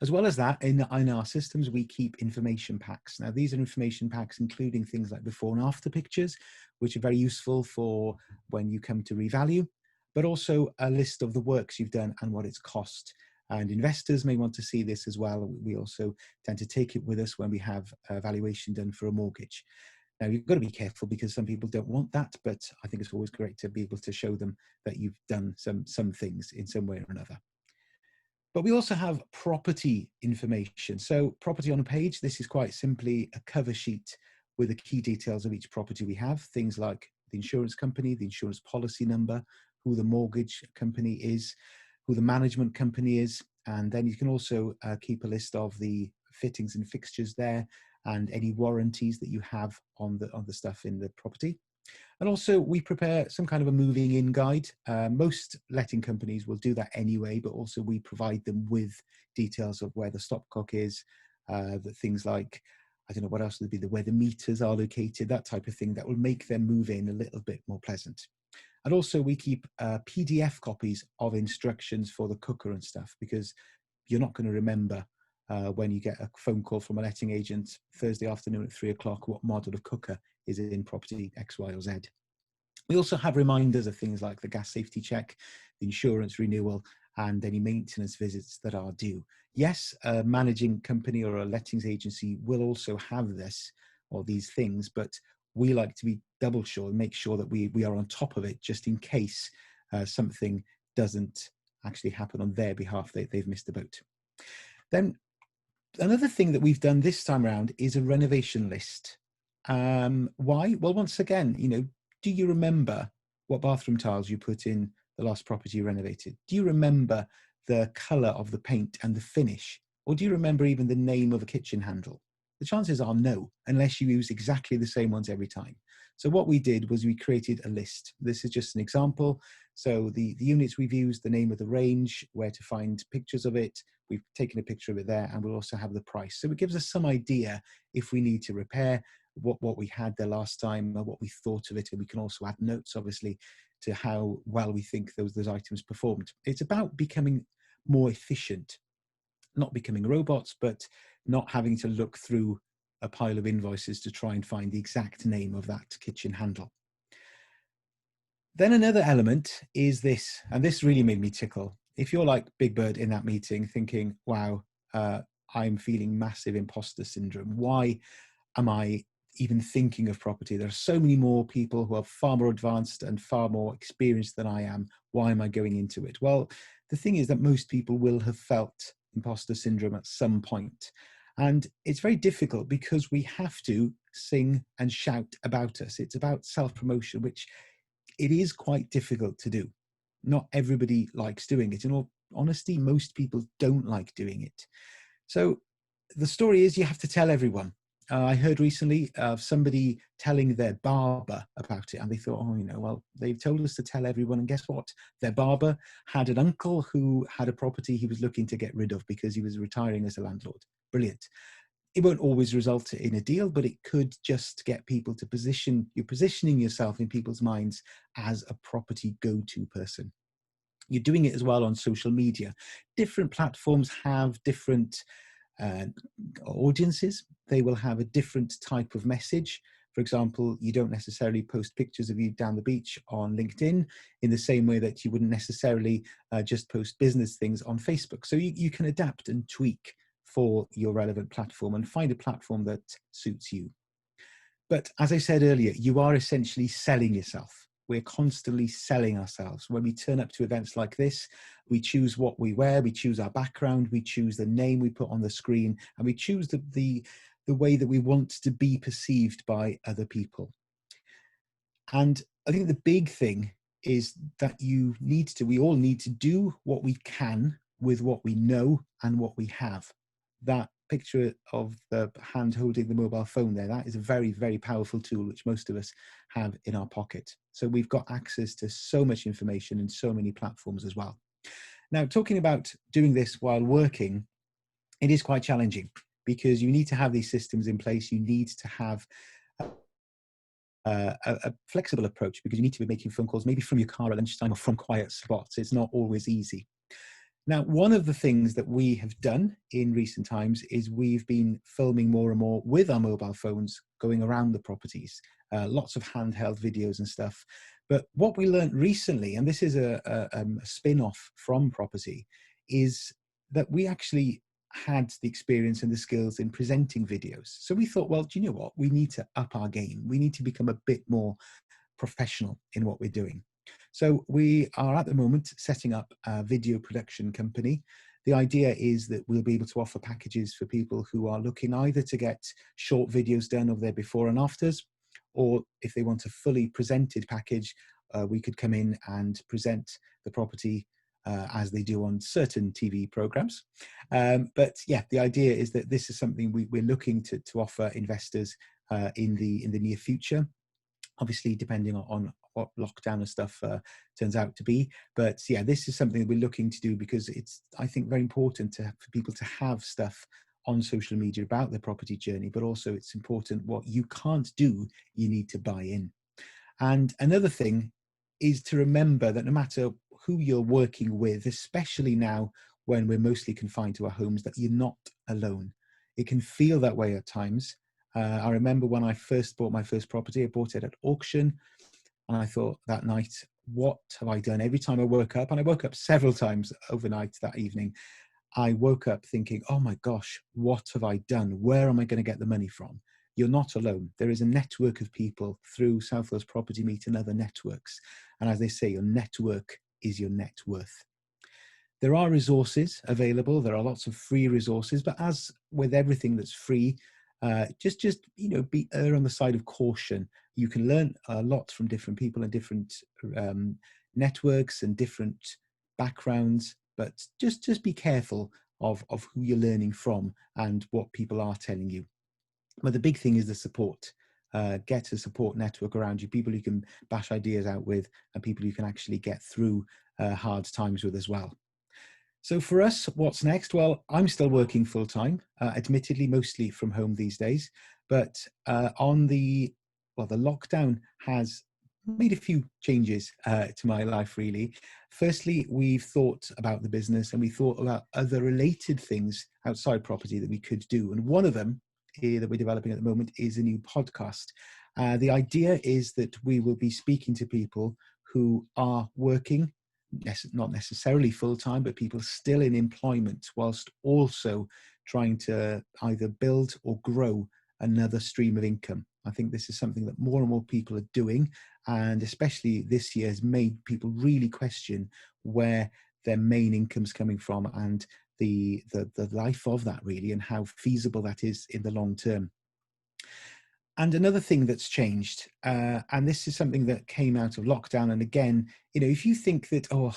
As well as that, in our systems, we keep information packs. Now, these are information packs including things like before and after pictures, which are very useful for when you come to revalue, but also a list of the works you've done and what it's cost. And investors may want to see this as well. We also tend to take it with us when we have a valuation done for a mortgage. Now, you've got to be careful because some people don't want that, but I think it's always great to be able to show them that you've done some things in some way or another. But we also have property information. So property on a page, this is quite simply a cover sheet with the key details of each property we have, things like the insurance company, the insurance policy number, who the mortgage company is, who the management company is, and then you can also keep a list of the fittings and fixtures there and any warranties that you have on the stuff in the property. And also we prepare some kind of a moving in guide. Most letting companies will do that anyway, but also we provide them with details of where the stopcock is, that things like, I don't know what else would be, where the meters are located, that type of thing that will make them move in a little bit more pleasant. And also we keep PDF copies of instructions for the cooker and stuff, because you're not going to remember when you get a phone call from a letting agent Thursday afternoon at 3 o'clock what model of cooker is in property X, Y, or Z. We also have reminders of things like the gas safety check, the insurance renewal, and any maintenance visits that are due. Yes, a managing company or a lettings agency will also have this or these things, but we like to be double sure and make sure that we are on top of it just in case something doesn't actually happen on their behalf, they've missed the boat. Then another thing that we've done this time around is a renovation list. Why? Well, once again, you know, do you remember what bathroom tiles you put in the last property you renovated? Do you remember the colour of the paint and the finish? Or do you remember even the name of a kitchen handle? The chances are no, unless you use exactly the same ones every time. So what we did was we created a list. This is just an example. So the units we've used, the name of the range, where to find pictures of it. We've taken a picture of it there, and we'll also have the price. So it gives us some idea if we need to repair what we had there last time or what we thought of it. And we can also add notes, obviously, to how well we think those items performed. It's about becoming more efficient, not becoming robots, but not having to look through a pile of invoices to try and find the exact name of that kitchen handle. Then another element is this, and this really made me tickle. If you're like Big Bird in that meeting thinking, wow, I'm feeling massive imposter syndrome. Why am I even thinking of property? There are so many more people who are far more advanced and far more experienced than I am. Why am I going into it? Well, the thing is that most people will have felt imposter syndrome at some point. And it's very difficult because we have to sing and shout about us. It's about self-promotion, which it is quite difficult to do. Not everybody likes doing it. In all honesty, most people don't like doing it. So the story is you have to tell everyone. I heard recently of somebody telling their barber about it, and they thought, oh, you know, well, they've told us to tell everyone, and guess what? Their barber had an uncle who had a property he was looking to get rid of because he was retiring as a landlord. Brilliant. It won't always result in a deal, but it could just get people to positioning yourself in people's minds as a property go-to person. You're doing it as well on social media. Different platforms have different audiences. They will have a different type of message. For example, you don't necessarily post pictures of you down the beach on LinkedIn in the same way that you wouldn't necessarily just post business things on Facebook. So you can adapt and tweak for your relevant platform and find a platform that suits you. But as I said earlier, you are essentially selling yourself. We're constantly selling ourselves. When we turn up to events like this, we choose what we wear, we choose our background, we choose the name we put on the screen, and we choose the way that we want to be perceived by other people. And I think the big thing is that we all need to do what we can with what we know and what we have. That picture of the hand holding the mobile phone there, that is a very, very powerful tool which most of us have in our pocket. So we've got access to so much information and so many platforms as well. Now, talking about doing this while working, it is quite challenging because you need to have these systems in place. You need to have a flexible approach because you need to be making phone calls maybe from your car at lunchtime or from quiet spots. It's not always easy. Now, one of the things that we have done in recent times is we've been filming more and more with our mobile phones going around the properties, lots of handheld videos and stuff. But what we learned recently, and this is a spin-off from property, is that we actually had the experience and the skills in presenting videos. So we thought, well, do you know what? We need to up our game. We need to become a bit more professional in what we're doing. So we are at the moment setting up a video production company. The idea is that we'll be able to offer packages for people who are looking either to get short videos done of their before and afters, or if they want a fully presented package, we could come in and present the property as they do on certain TV programs. But yeah, the idea is that this is something we're looking to offer investors in the near future. Obviously, depending on what lockdown and stuff turns out to be. But yeah, this is something that we're looking to do because it's, I think, very important for people to have stuff on social media about their property journey, but also it's important what you can't do, you need to buy in. And another thing is to remember that no matter who you're working with, especially now when we're mostly confined to our homes, that you're not alone. It can feel that way at times. I remember when I first bought my first property, I bought it at auction, and I thought that night, what have I done? Every time I woke up, and I woke up several times overnight that evening, I woke up thinking, oh my gosh, what have I done? Where am I going to get the money from? You're not alone. There is a network of people through South Wales Property Meet and other networks. And as they say, your network is your net worth. There are resources available. There are lots of free resources, but as with everything that's free, just be err on the side of caution. You can learn a lot from different people and different networks and different backgrounds, but just be careful of who you're learning from and what people are telling you. But the big thing is the support. Get a support network around you, people you can bash ideas out with, and people you can actually get through hard times with as well. So for us, what's next? Well, I'm still working full time, admittedly, mostly from home these days. But the lockdown has made a few changes to my life, really. Firstly, we've thought about the business and we thought about other related things outside property that we could do. And one of them that we're developing at the moment is a new podcast. The idea is that we will be speaking to people who are working, not necessarily full-time, but people still in employment, whilst also trying to either build or grow another stream of income. I think this is something that more and more people are doing, and especially this year has made people really question where their main income's coming from and the life of that, really, and how feasible that is in the long term. And another thing that's changed, and this is something that came out of lockdown, and again, if you think that, I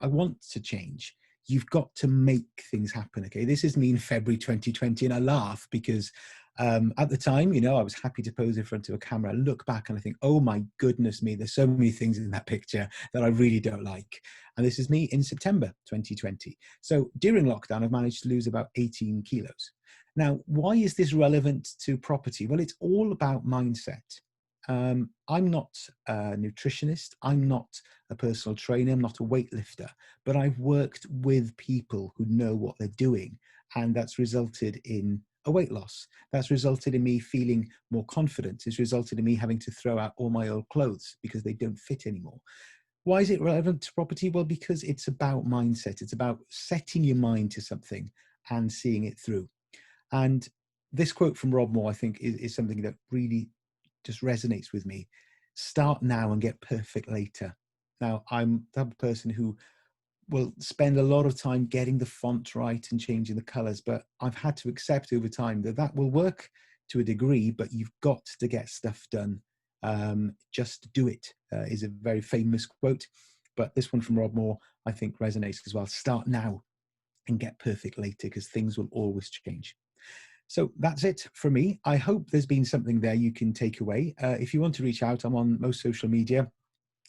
want to change, you've got to make things happen. Okay, this is me in February 2020, and I laugh because at the time, I was happy to pose in front of a camera. I look back and I think, oh my goodness me, there's so many things in that picture that I really don't like. And this is me in September 2020. So during lockdown, I've managed to lose about 18 kilos. Now, why is this relevant to property? Well, it's all about mindset. I'm not a nutritionist. I'm not a personal trainer. I'm not a weightlifter, but I've worked with people who know what they're doing. And that's resulted in a weight loss. That's resulted in me feeling more confident. It's resulted in me having to throw out all my old clothes because they don't fit anymore. Why is it relevant to property? Well, because it's about mindset. It's about setting your mind to something and seeing it through. And this quote from Rob Moore, I think, is something that really just resonates with me. Start now and get perfect later. Now, I'm the type of person who will spend a lot of time getting the font right and changing the colors, but I've had to accept over time that will work to a degree, but you've got to get stuff done. Just do it is a very famous quote, but this one from Rob Moore, I think, resonates as well. Start now and get perfect later, because things will always change. So that's it for me. I hope there's been something there you can take away. If you want to reach out, I'm on most social media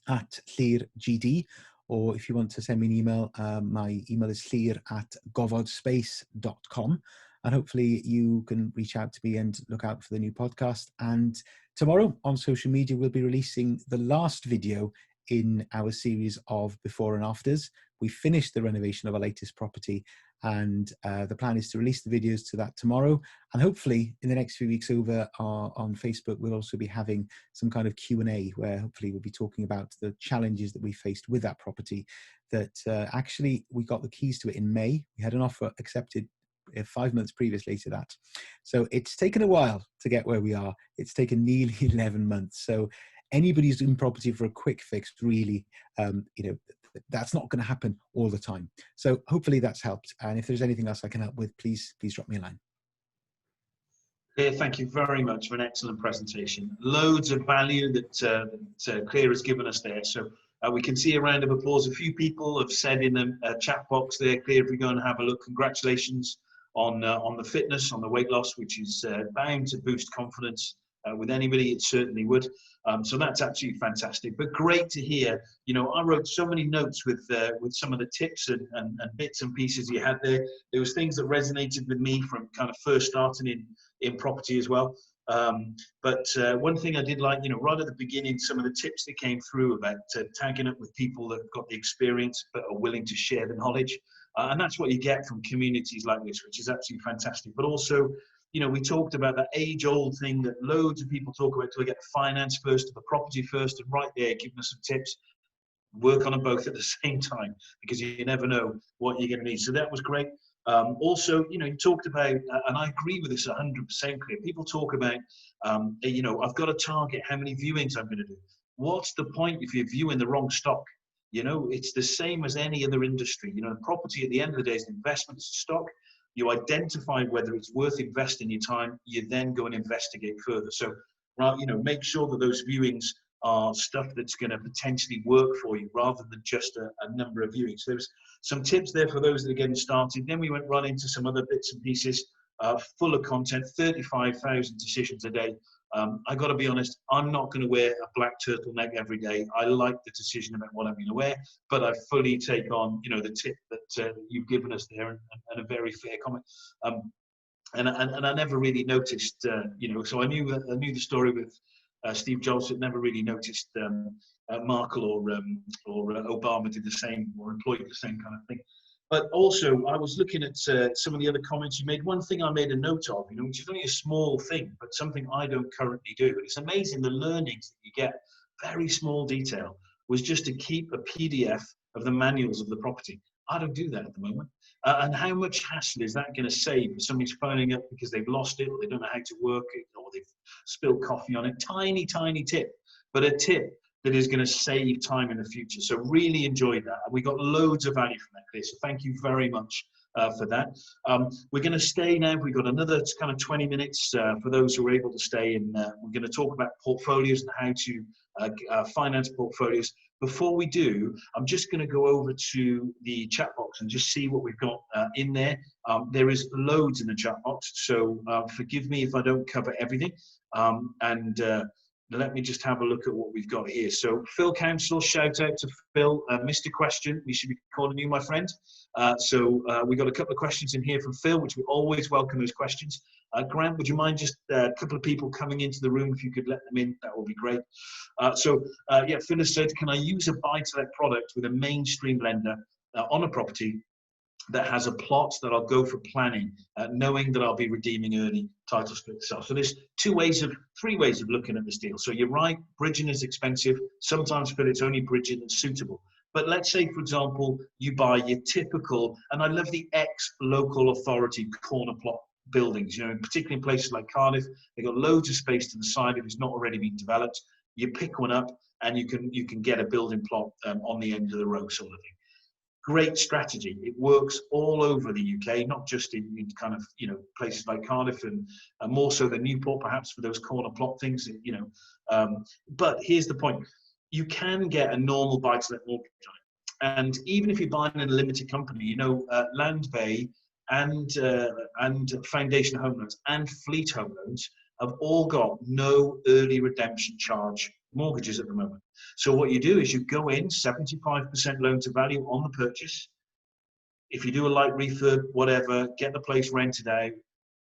at LlyrGD, or if you want to send me an email, my email is llyr@gofodspace.com. And hopefully you can reach out to me and look out for the new podcast. And tomorrow on social media, we'll be releasing the last video in our series of before and afters, We finished the renovation of our latest property, and the plan is to release the videos to that tomorrow. And hopefully in the next few weeks over on Facebook, we'll also be having some kind of Q&A where hopefully we'll be talking about the challenges that we faced with that property. That actually we got the keys to it in May. We had an offer accepted 5 months previously to that. So it's taken a while to get where we are. It's taken nearly 11 months. So anybody who's in property for a quick fix, really, that's not going to happen all the time. So hopefully that's helped. And if there's anything else I can help with, please drop me a line. Clear, thank you very much for an excellent presentation. Loads of value that Clear has given us there. So we can see a round of applause. A few people have said in the chat box there, Clear, if we go and have a look, congratulations on the fitness, on the weight loss, which is bound to boost confidence with anybody. It certainly would. So that's absolutely fantastic. But great to hear. You know, I wrote so many notes with some of the tips and bits and pieces you had there. There was things that resonated with me from kind of first starting in property as well. But one thing I did like, you know, right at the beginning, some of the tips that came through about tagging up with people that have got the experience but are willing to share the knowledge. And that's what you get from communities like this, which is absolutely fantastic. But also, you know, we talked about that age-old thing that loads of people talk about, till they get the finance first or the property first, and right there, giving us some tips. Work on them both at the same time, because you never know what you're going to need. So that was great. Also, you know, you talked about, and I agree with this 100%, Clear. People talk about, you know, I've got to target how many viewings I'm going to do. What's the point if you're viewing the wrong stock? You know, it's the same as any other industry. You know, property at the end of the day is an investment, it's a stock. You identify whether it's worth investing your time, you then go and investigate further. So, you know, make sure that those viewings are stuff that's going to potentially work for you rather than just a number of viewings. So there's some tips there for those that are getting started. Then we went right into some other bits and pieces full of content, 35,000 decisions a day. I got to be honest, I'm not going to wear a black turtleneck every day. I like the decision about what I'm going to wear, but I fully take on, you know, the tip that you've given us there, and a very fair comment. And I never really noticed, you know, so I knew the story with Steve Jobs, had never really noticed Merkel or Obama did the same or employed the same kind of thing. But also, I was looking at some of the other comments you made. One thing I made a note of, you know, which is only a small thing, but something I don't currently do. But it's amazing the learnings that you get. Very small detail was just to keep a PDF of the manuals of the property. I don't do that at the moment. And how much hassle is that going to save if somebody's phoning up because they've lost it, or they don't know how to work it, or they've spilled coffee on it? Tiny, tiny tip, but a tip that is going to save time in the future. So really enjoyed that. We got loads of value from that, Clear. So thank you very much for that. We're going to stay now. We've got another kind of 20 minutes for those who are able to stay. And we're going to talk about portfolios and how to finance portfolios. Before we do, I'm just going to go over to the chat box and just see what we've got in there. There is loads in the chat box, so forgive me if I don't cover everything. Let me just have a look at what we've got here. So Phil Council, shout out to Phil. Mr. Question, we should be calling you my friend. We got a couple of questions in here from Phil, which we always welcome those questions. Grant, would you mind just a couple of people coming into the room, if you could let them in, that would be great. Yeah, Phil has said, can I use a buy-to-let product with a mainstream lender on a property that has a plot that I'll go for planning, knowing that I'll be redeeming early, title split to sell? So there's three ways of looking at this deal. So you're right, bridging is expensive. Sometimes, Phil, it's only bridging that's suitable. But let's say, for example, you buy your typical, and I love the ex-local authority corner plot buildings, you know, particularly in places like Cardiff, they've got loads of space to the side if it's not already been developed. You pick one up and you can get a building plot on the end of the row, sort of thing. Great strategy. It works all over the UK, not just in kind of, you know, places like Cardiff and more so than Newport, perhaps, for those corner plot things, you know. But here's the point. You can get a normal buy-to-let mortgage on it. And even if you're buying in a limited company, you know, Landbay and Foundation Home Loans and Fleet Home Loans have all got no early redemption charge mortgages at the moment. So what you do is you go in 75% loan to value on the purchase. If you do a light refurb, whatever, get the place rented out,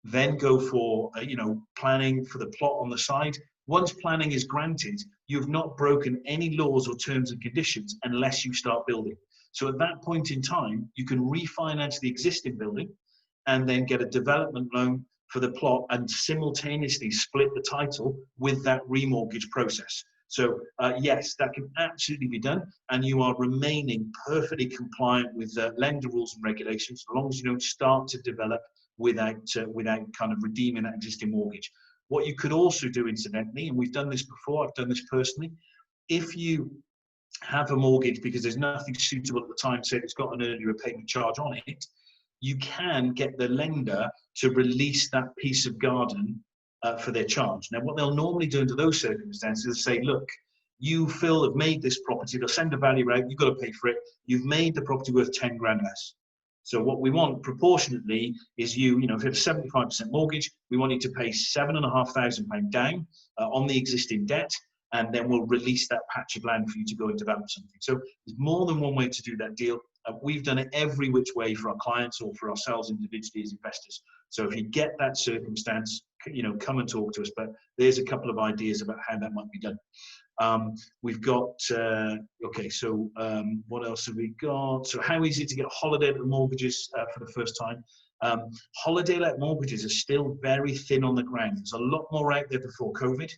then go for you know, planning for the plot on the side. Once planning is granted, you've not broken any laws or terms and conditions unless you start building. So at that point in time, you can refinance the existing building and then get a development loan for the plot and simultaneously split the title with that remortgage process. So yes, that can absolutely be done, and you are remaining perfectly compliant with lender rules and regulations, as long as you don't start to develop without kind of redeeming that existing mortgage. What you could also do, incidentally, and we've done this before, I've done this personally, if you have a mortgage because there's nothing suitable at the time, say it's got an early repayment charge on it, you can get the lender to release that piece of garden for their charge. Now, what they'll normally do under those circumstances is say, look, you, Phil, have made this property, they'll send a value out, you've got to pay for it, you've made the property worth 10 grand less. So what we want proportionately is if you have a 75% mortgage, we want you to pay £7,500 down on the existing debt, and then we'll release that patch of land for you to go and develop something. So there's more than one way to do that deal. We've done it every which way for our clients or for ourselves individually as investors. So if you get that circumstance, come and talk to us. But there's a couple of ideas about how that might be done. We've got, what else have we got? So how easy to get holiday let mortgages for the first time? Holiday let mortgages are still very thin on the ground. There's a lot more out there before COVID.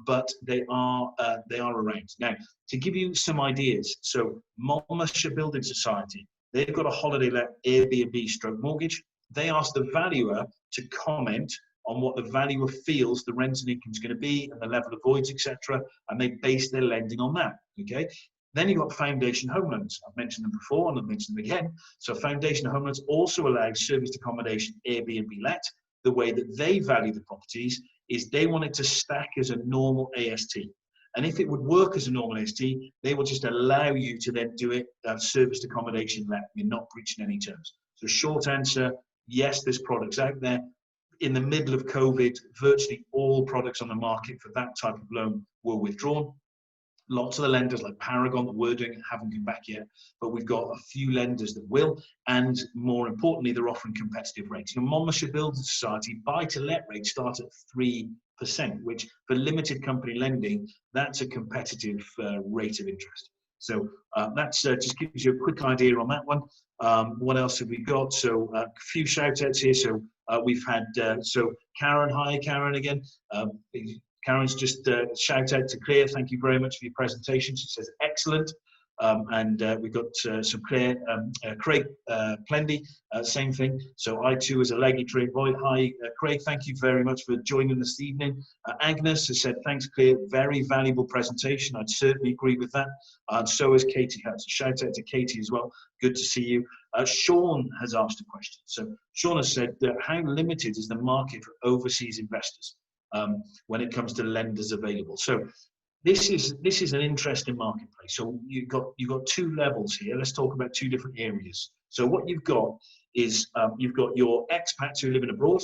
But they are around. Now, to give you some ideas, so Monmouthshire Building Society, they've got a holiday let Airbnb stroke mortgage. They ask the valuer to comment on what the valuer feels the rent and income is going to be and the level of voids, etc., and they base their lending on that. Okay. Then you've got Foundation Home Loans. I've mentioned them before and I've mentioned them again. So Foundation Home Loans also allows serviced accommodation Airbnb let. The way that they value the properties is they want it to stack as a normal AST. And if it would work as a normal AST, they will just allow you to then do it serviced accommodation let. You're not breaching any terms. So short answer, yes, there's products out there. In the middle of COVID, virtually all products on the market for that type of loan were withdrawn. Lots of the lenders like Paragon that we're doing it haven't come back yet, but we've got a few lenders that will, and more importantly, they're offering competitive rates. Monmouthshire Building Society buy-to-let rates start at 3%, which for limited company lending, that's a competitive rate of interest. So that's just gives you a quick idea on that one. What else have we got? So a few shout outs here. So we've had, Karen, hi Karen again. Karen's just shout out to Claire. Thank you very much for your presentation. She says excellent. We've got some Claire, Craig Plendy, same thing. So I too as a leggy trade boy. Hi Craig, thank you very much for joining this evening. Agnes has said thanks Claire, very valuable presentation. I'd certainly agree with that. And so has Katie. So shout out to Katie as well. Good to see you. Sean has asked a question. So Sean has said that how limited is the market for overseas investors when it comes to lenders available? So this is an interesting marketplace. So you've got two levels here. Let's talk about two different areas. So what you've got is you've got your expats who live in abroad.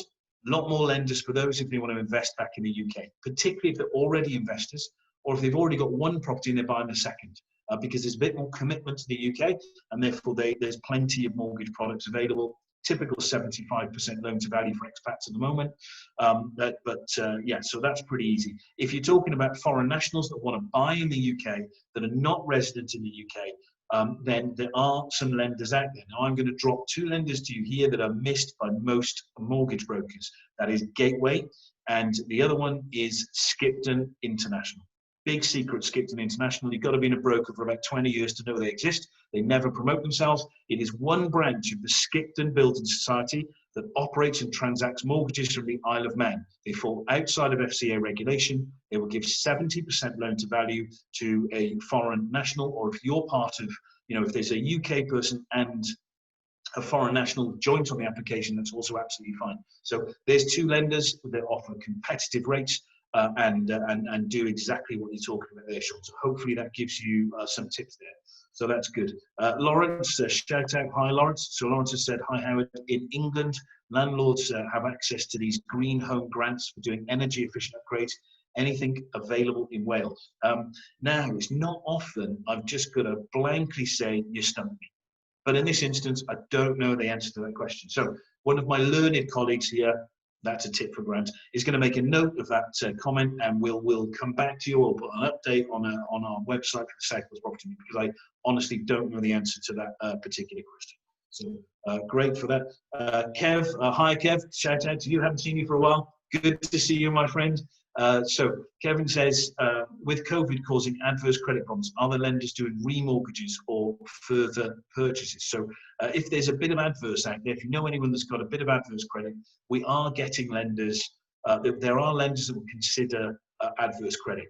A lot more lenders for those if they want to invest back in the UK, particularly if they're already investors or if they've already got one property and they're buying a second, because there's a bit more commitment to the UK and therefore there's plenty of mortgage products available. Typical 75% loan to value for expats at the moment. So that's pretty easy. If you're talking about foreign nationals that want to buy in the UK, that are not resident in the UK, then there are some lenders out there. Now I'm going to drop two lenders to you here that are missed by most mortgage brokers. That is Gateway, and the other one is Skipton International. Big secret, Skipton International. You've got to be in a broker for about 20 years to know they exist. They never promote themselves. It is one branch of the Skipton Building Society that operates and transacts mortgages from the Isle of Man. They fall outside of FCA regulation. They will give 70% loan to value to a foreign national, or if you're part of, if there's a UK person and a foreign national joint on the application, that's also absolutely fine. So there's two lenders that offer competitive rates. And do exactly what you're talking about there, Sean. So hopefully that gives you some tips there. So that's good. Lawrence, shout out, hi Lawrence. So Lawrence has said, hi Howard, in England, landlords have access to these green home grants for doing energy efficient upgrades. Anything available in Wales? Now, it's not often I've just got to blankly say, you stumped me. But in this instance, I don't know the answer to that question. So one of my learned colleagues here That's a tip for Grant. Is going to make a note of that comment, and we'll come back to you. We'll put an update on our website for the South Wales Property, because I honestly don't know the answer to that particular question. So great for that. Kev, hi Kev, shout out to you. Haven't seen you for a while. Good to see you, my friend. So Kevin says, with COVID causing adverse credit problems, are the lenders doing remortgages or further purchases? So if there's a bit of adverse out there, if you know anyone that's got a bit of adverse credit, we are getting lenders. There are lenders that will consider adverse credit.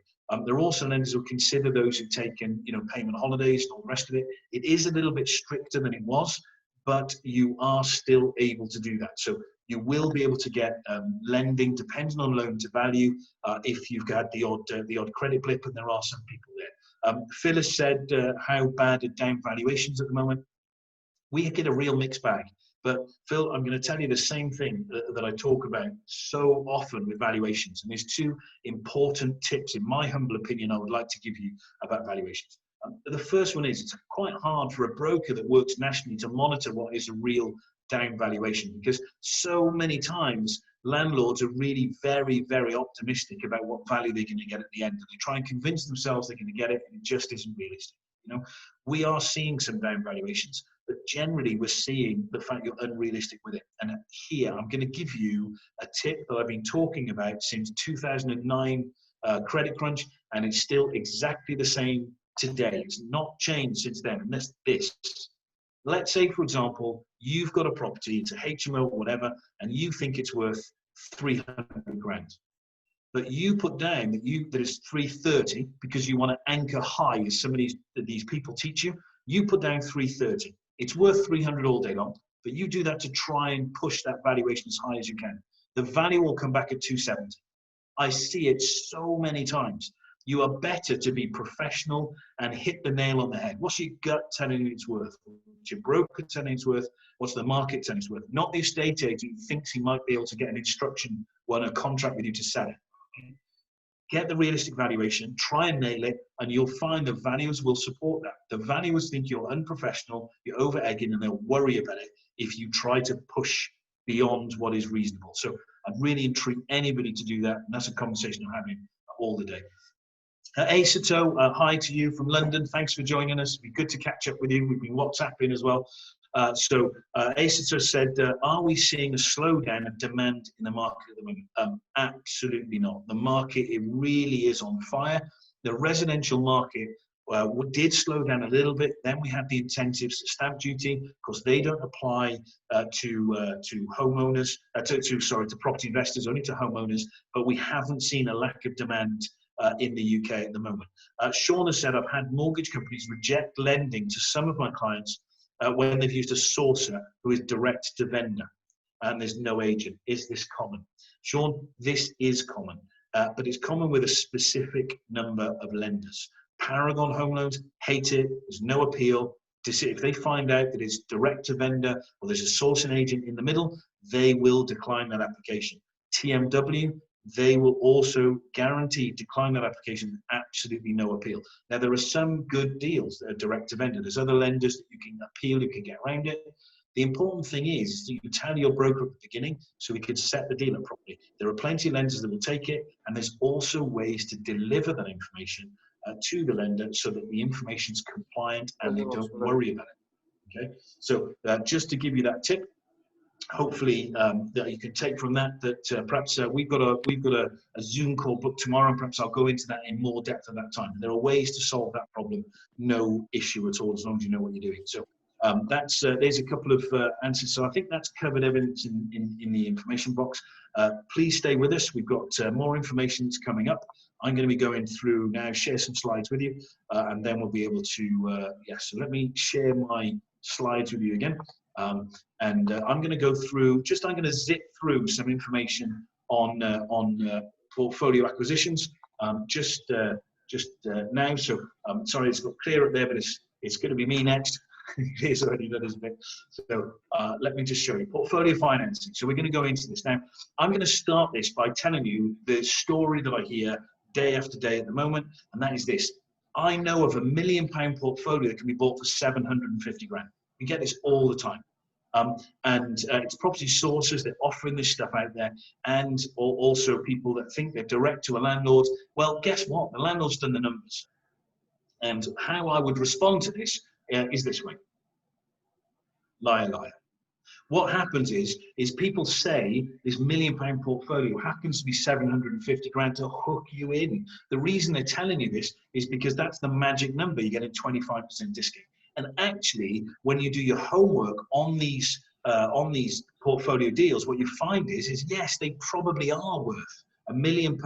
There are also lenders who will consider those who've taken, payment holidays and all the rest of it. It is a little bit stricter than it was, but you are still able to do that. So you will be able to get lending depending on loan to value if you've got the odd credit blip, and there are some people there. Phyllis said, how bad are down valuations at the moment? We get a real mixed bag. But Phil, I'm going to tell you the same thing that I talk about so often with valuations. And there's two important tips, in my humble opinion, I would like to give you about valuations. The first one is, it's quite hard for a broker that works nationally to monitor what is a real down valuation, because so many times landlords are really very, very optimistic about what value they're going to get at the end, and they try and convince themselves they're going to get it, and it just isn't realistic. We are seeing some down valuations, but generally we're seeing the fact you're unrealistic with it. And here I'm going to give you a tip that I've been talking about since 2009 Credit Crunch, and it's still exactly the same today. It's not changed since then, and that's this. Let's say, for example, you've got a property, it's a HMO or whatever, and you think it's worth 300 grand. But you put down that it's 330 because you want to anchor high, as some of these people teach you. You put down 330. It's worth 300 all day long, but you do that to try and push that valuation as high as you can. The value will come back at 270. I see it so many times. You are better to be professional and hit the nail on the head. What's your gut telling you it's worth? What's your broker telling you it's worth? What's the market telling you it's worth? Not the estate agent who thinks he might be able to get an instruction or a contract with you to sell it. Okay? Get the realistic valuation, try and nail it, and you'll find the valuers will support that. The valuers think you're unprofessional, you're over-egging, and they'll worry about it if you try to push beyond what is reasonable. So I'd really entreat anybody to do that, and that's a conversation I'm having all the day. Asato, hi to you from London. Thanks for joining us. It'd be good to catch up with you. We've been WhatsApping as well. Asato said, are we seeing a slowdown of demand in the market at the moment? Absolutely not. The market, it really is on fire. The residential market did slow down a little bit. Then we had the incentives to stamp duty, because they don't apply to homeowners, to property investors, only to homeowners. But we haven't seen a lack of demand in the UK at the moment. Sean has said, I've had mortgage companies reject lending to some of my clients when they've used a sourcer who is direct to vendor and there's no agent. Is this common? Sean, this is common, but it's common with a specific number of lenders. Paragon Home Loans hate it. There's no appeal. If they find out that it's direct to vendor or there's a sourcing agent in the middle, they will decline that application. TMW, they will also guarantee decline that application, absolutely no appeal. Now, there are some good deals that are direct to vendor. There's other lenders that you can appeal, you can get around it. The important thing is that you tell your broker at the beginning so we can set the deal up properly. There are plenty of lenders that will take it, and there's also ways to deliver that information to the lender so that the information's compliant and they don't worry about it. Okay, so just to give you that tip, hopefully that you can take from that perhaps we've got a Zoom call booked tomorrow, and perhaps I'll go into that in more depth at that time. There are ways to solve that problem, no issue at all, as long as you know what you're doing. So there's a couple of answers. So I think that's covered evidence in the information box. Please stay with us. We've got more information that's coming up. I'm going to be going through now, share some slides with you, and then we'll be able to, so let me share my slides with you again. I'm going to go through, I'm going to zip through some information on portfolio acquisitions just now. So sorry, it's got clear up there, but it's going to be me next. He's already done his bit. So let me just show you portfolio financing. So we're going to go into this now. I'm going to start this by telling you the story that I hear day after day at the moment, and that is this. I know of £1 million portfolio that can be bought for 750 grand. We get this all the time. It's property sources that are offering this stuff out there, and also people that think they're direct to a landlord. Well, guess what? The landlord's done the numbers. And how I would respond to this is this way. Liar, liar. What happens is people say this £1 million portfolio happens to be 750 grand to hook you in. The reason they're telling you this is because that's the magic number. You get a 25% discount. And actually, when you do your homework on these portfolio deals, what you find is yes, they probably are worth £1 million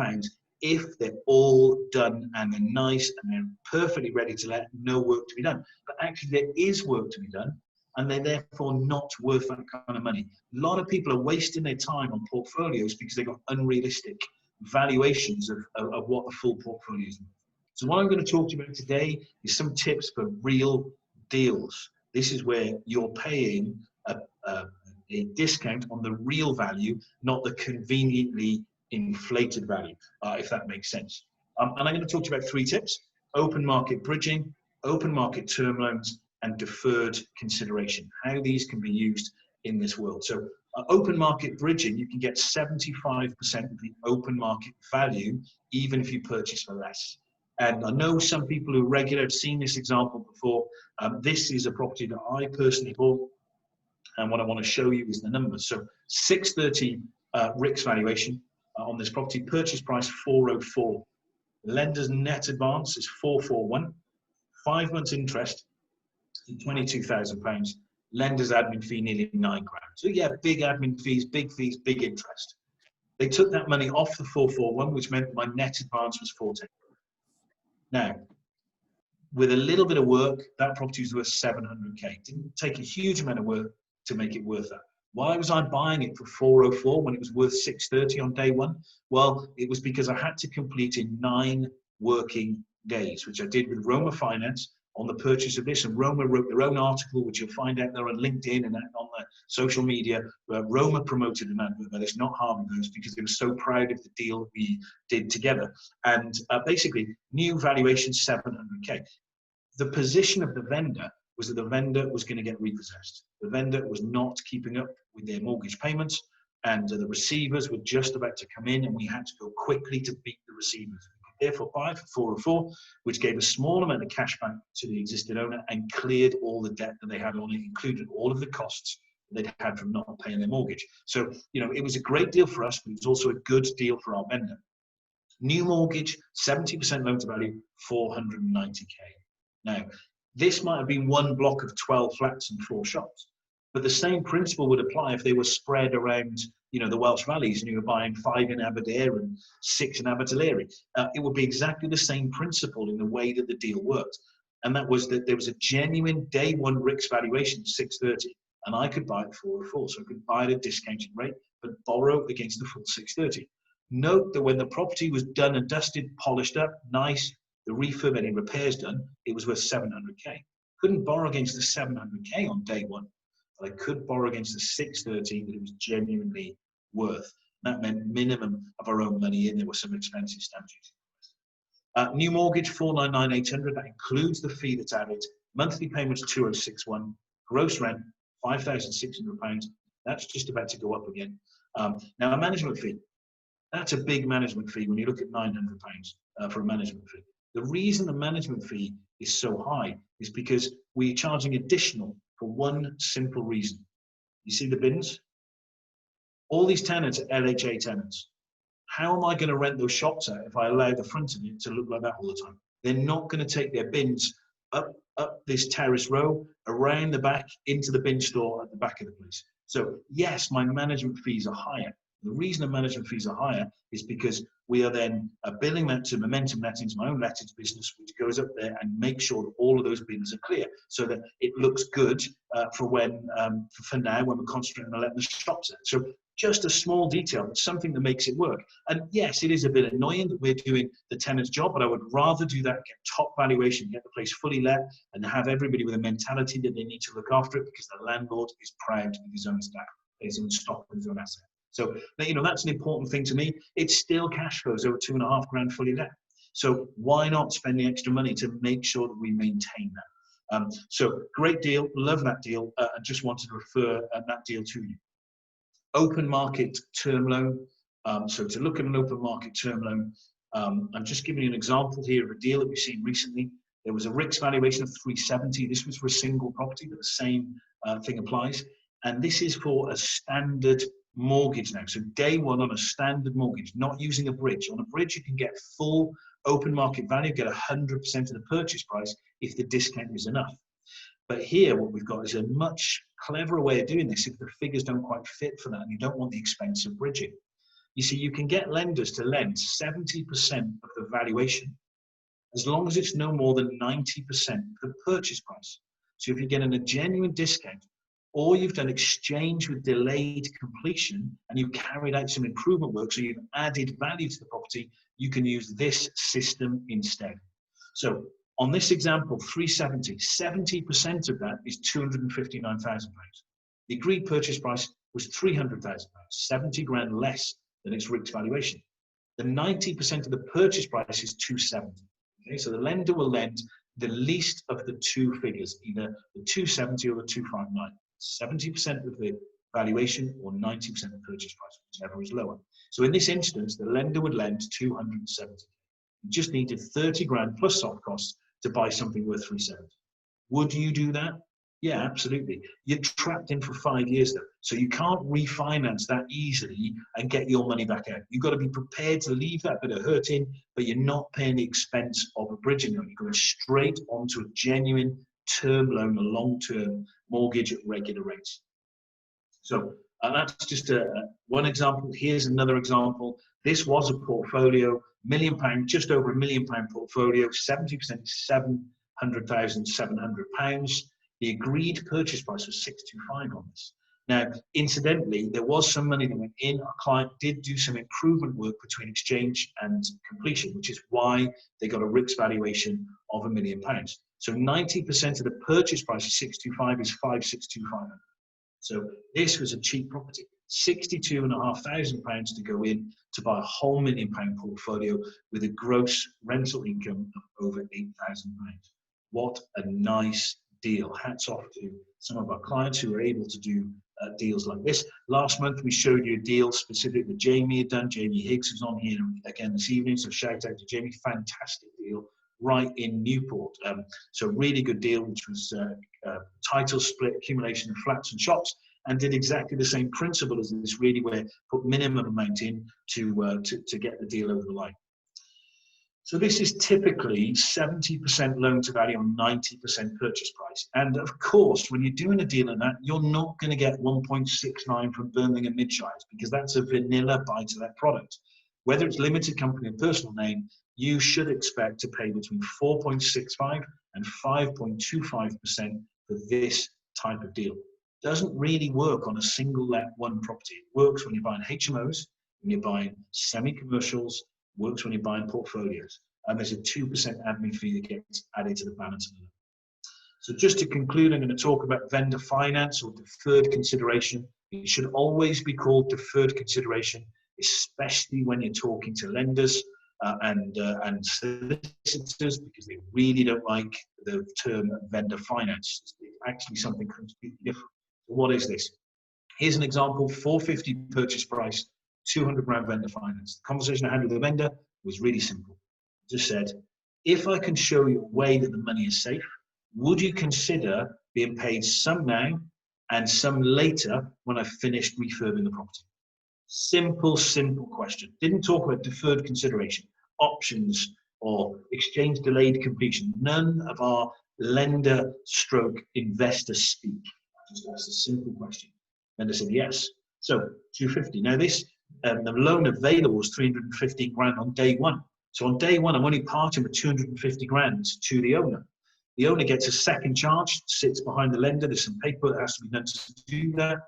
if they're all done and they're nice and they're perfectly ready to let, no work to be done. But actually, there is work to be done, and they're therefore not worth that kind of money. A lot of people are wasting their time on portfolios because they've got unrealistic valuations of what the full portfolio is. So what I'm going to talk to you about today is some tips for real deals. This is where you're paying a discount on the real value, not the conveniently inflated value, if that makes sense. And I'm going to talk to you about 3 tips: open market bridging, open market term loans, and deferred consideration, how these can be used in this world. So open market bridging, you can get 75% of the open market value, even if you purchase for less. And I know some people who are regular have seen this example before. This is a property that I personally bought, and what I want to show you is the numbers. So 630 RICS valuation on this property, purchase price 404. Lender's net advance is 441. 5 months interest, £22,000. Lender's admin fee nearly £9 grand. So yeah, big admin fees, big interest. They took that money off the 441, which meant my net advance was 410. Now, with a little bit of work, that property was worth 700k. It didn't take a huge amount of work to make it worth that. Why was I buying it for 404 when it was worth 630 on day one? Well, it was because I had to complete in 9 working days, which I did with Roma Finance on the purchase of this. And Roma wrote their own article, which you'll find out there on LinkedIn and on the social media. Roma promoted an advert, but it's not Harvey Bows, because they were so proud of the deal we did together. And basically, new valuation 700k. The position of the vendor was that the vendor was going to get repossessed. The vendor was not keeping up with their mortgage payments, and the receivers were just about to come in, and we had to go quickly to beat the receivers. Therefore, buy for 404, which gave a small amount of cash back to the existing owner and cleared all the debt that they had on it, included all of the costs they'd had from not paying their mortgage. So, you know, it was a great deal for us, but it was also a good deal for our vendor. New mortgage, 70% loan to value, 490k. Now, this might have been one block of 12 flats and 4 shops, but the same principle would apply if they were spread around, you know, the Welsh Valleys, and you were buying 5 in Aberdare and 6 in Abertillery. It would be exactly the same principle in the way that the deal worked. And that was that there was a genuine day one RICS valuation, 630, and I could buy it 404. So I could buy it at a discounted rate, but borrow against the full 630. Note that when the property was done and dusted, polished up, nice, the refurb, any repairs done, it was worth 700k. Couldn't borrow against the 700k on day one, but I could borrow against the 630 that it was genuinely worth. That meant minimum of our own money in. There were some expensive stamp duty. New mortgage 499,800. That includes the fee that's added. Monthly payments 2061. Gross rent £5,600. That's just about to go up again. Now a management fee. That's a big management fee when you look at £900 for a management fee. The reason the management fee is so high is because we're charging additional for one simple reason. You see the bins? All these tenants are LHA tenants. How am I going to rent those shops out if I allow the front of it to look like that all the time? They're not going to take their bins up this terrace row, around the back, into the bin store at the back of the place. So yes, my management fees are higher. The reason the management fees are higher is because we are then billing that to Momentum Lettings, my own lettings business, which goes up there and makes sure that all of those bins are clear, so that it looks good for now when we're concentrating on letting the shops out. So just a small detail, but something that makes it work. And yes, it is a bit annoying that we're doing the tenant's job, but I would rather do that, get top valuation, get the place fully let, and have everybody with a mentality that they need to look after it, because the landlord is proud of his own staff, his own stock, his own asset. So, you know, that's an important thing to me. It still cash flows over 2.5 grand fully let. So why not spend the extra money to make sure that we maintain that? So great deal, love that deal, and just wanted to refer that deal to you. Open market term loan. So to look at an open market term loan, I'm just giving you an example here of a deal that we've seen recently. There was a RICS valuation of 370. This was for a single property, but the same thing applies. And this is for a standard mortgage now. So day one on a standard mortgage, not using a bridge. On a bridge, you can get full open market value, get 100% of the purchase price if the discount is enough. But here, what we've got is a much cleverer way of doing this if the figures don't quite fit for that and you don't want the expense of bridging. You see, you can get lenders to lend 70% of the valuation as long as it's no more than 90% of the purchase price. So if you're getting a genuine discount, or you've done exchange with delayed completion and you've carried out some improvement work, so you've added value to the property, you can use this system instead. So on this example, 370, 70% of that is £259,000. The agreed purchase price was £300,000, 70 grand less than its RICS valuation. The 90% of the purchase price is 270. Okay, so the lender will lend the least of the two figures, either the 270 or the 259. 70% of the valuation or 90% of the purchase price, whichever is lower. So in this instance, the lender would lend 270. You just needed 30 grand plus soft costs to buy something worth 370. Would you do that? Yeah, absolutely. You're trapped in for 5 years though. So you can't refinance that easily and get your money back out. You've got to be prepared to leave that bit of hurting, but you're not paying the expense of a bridging loan. You're going straight onto a genuine term loan, a long-term mortgage at regular rates. So that's just one example. Here's another example. This was a portfolio, £1 million, just over £1 million portfolio, 70% is £700,700. The agreed purchase price was 625 on this. Now, incidentally, there was some money that went in. Our client did do some improvement work between exchange and completion, which is why they got a RICS valuation of £1 million. So 90% of the purchase price of 625 is 562,500. So this was a cheap property, £62,500 to go in to buy a whole £1 million portfolio with a gross rental income of over £8,000. What a nice deal. Hats off to some of our clients who are able to do deals like this. Last month we showed you a deal specific that Jamie had done. Jamie Higgs was on here again this evening, so shout out to Jamie. Fantastic deal right in Newport. So really good deal, which was title split, accumulation of flats and shops, and did exactly the same principle as this, really, where put minimum amount in to get the deal over the line. So this is typically 70% loan to value on 90% purchase price. And of course, when you're doing a deal in that, you're not going to get 1.69 from Birmingham Midshires, because that's a vanilla buy-to-let product. Whether it's limited company or personal name, you should expect to pay between 4.65 and 5.25% for this type of deal. It doesn't really work on a single let one property. It works when you're buying HMOs, when you're buying semi-commercials, works when you're buying portfolios, and there's a 2% admin fee that gets added to the balance of the loan. So just to conclude, I'm going to talk about vendor finance or deferred consideration. It should always be called deferred consideration, especially when you're talking to lenders and solicitors, because they really don't like the term vendor finance. It's actually something completely different. So what is this? Here's an example: 450 purchase price, 200 grand vendor finance. The conversation I had with the vendor was really simple. I just said, if I can show you a way that the money is safe, would you consider being paid some now and some later when I've finished refurbing the property? Simple, simple question. Didn't talk about deferred consideration, options, or exchange delayed completion. None of our lender stroke investor speak. I just asked a simple question. Lender said yes. So 250. Now this, the loan available was 315 grand on day one. So on day one, I'm only parting with 250 grand to the owner. The owner gets a second charge, sits behind the lender. There's some paper that has to be done to do that.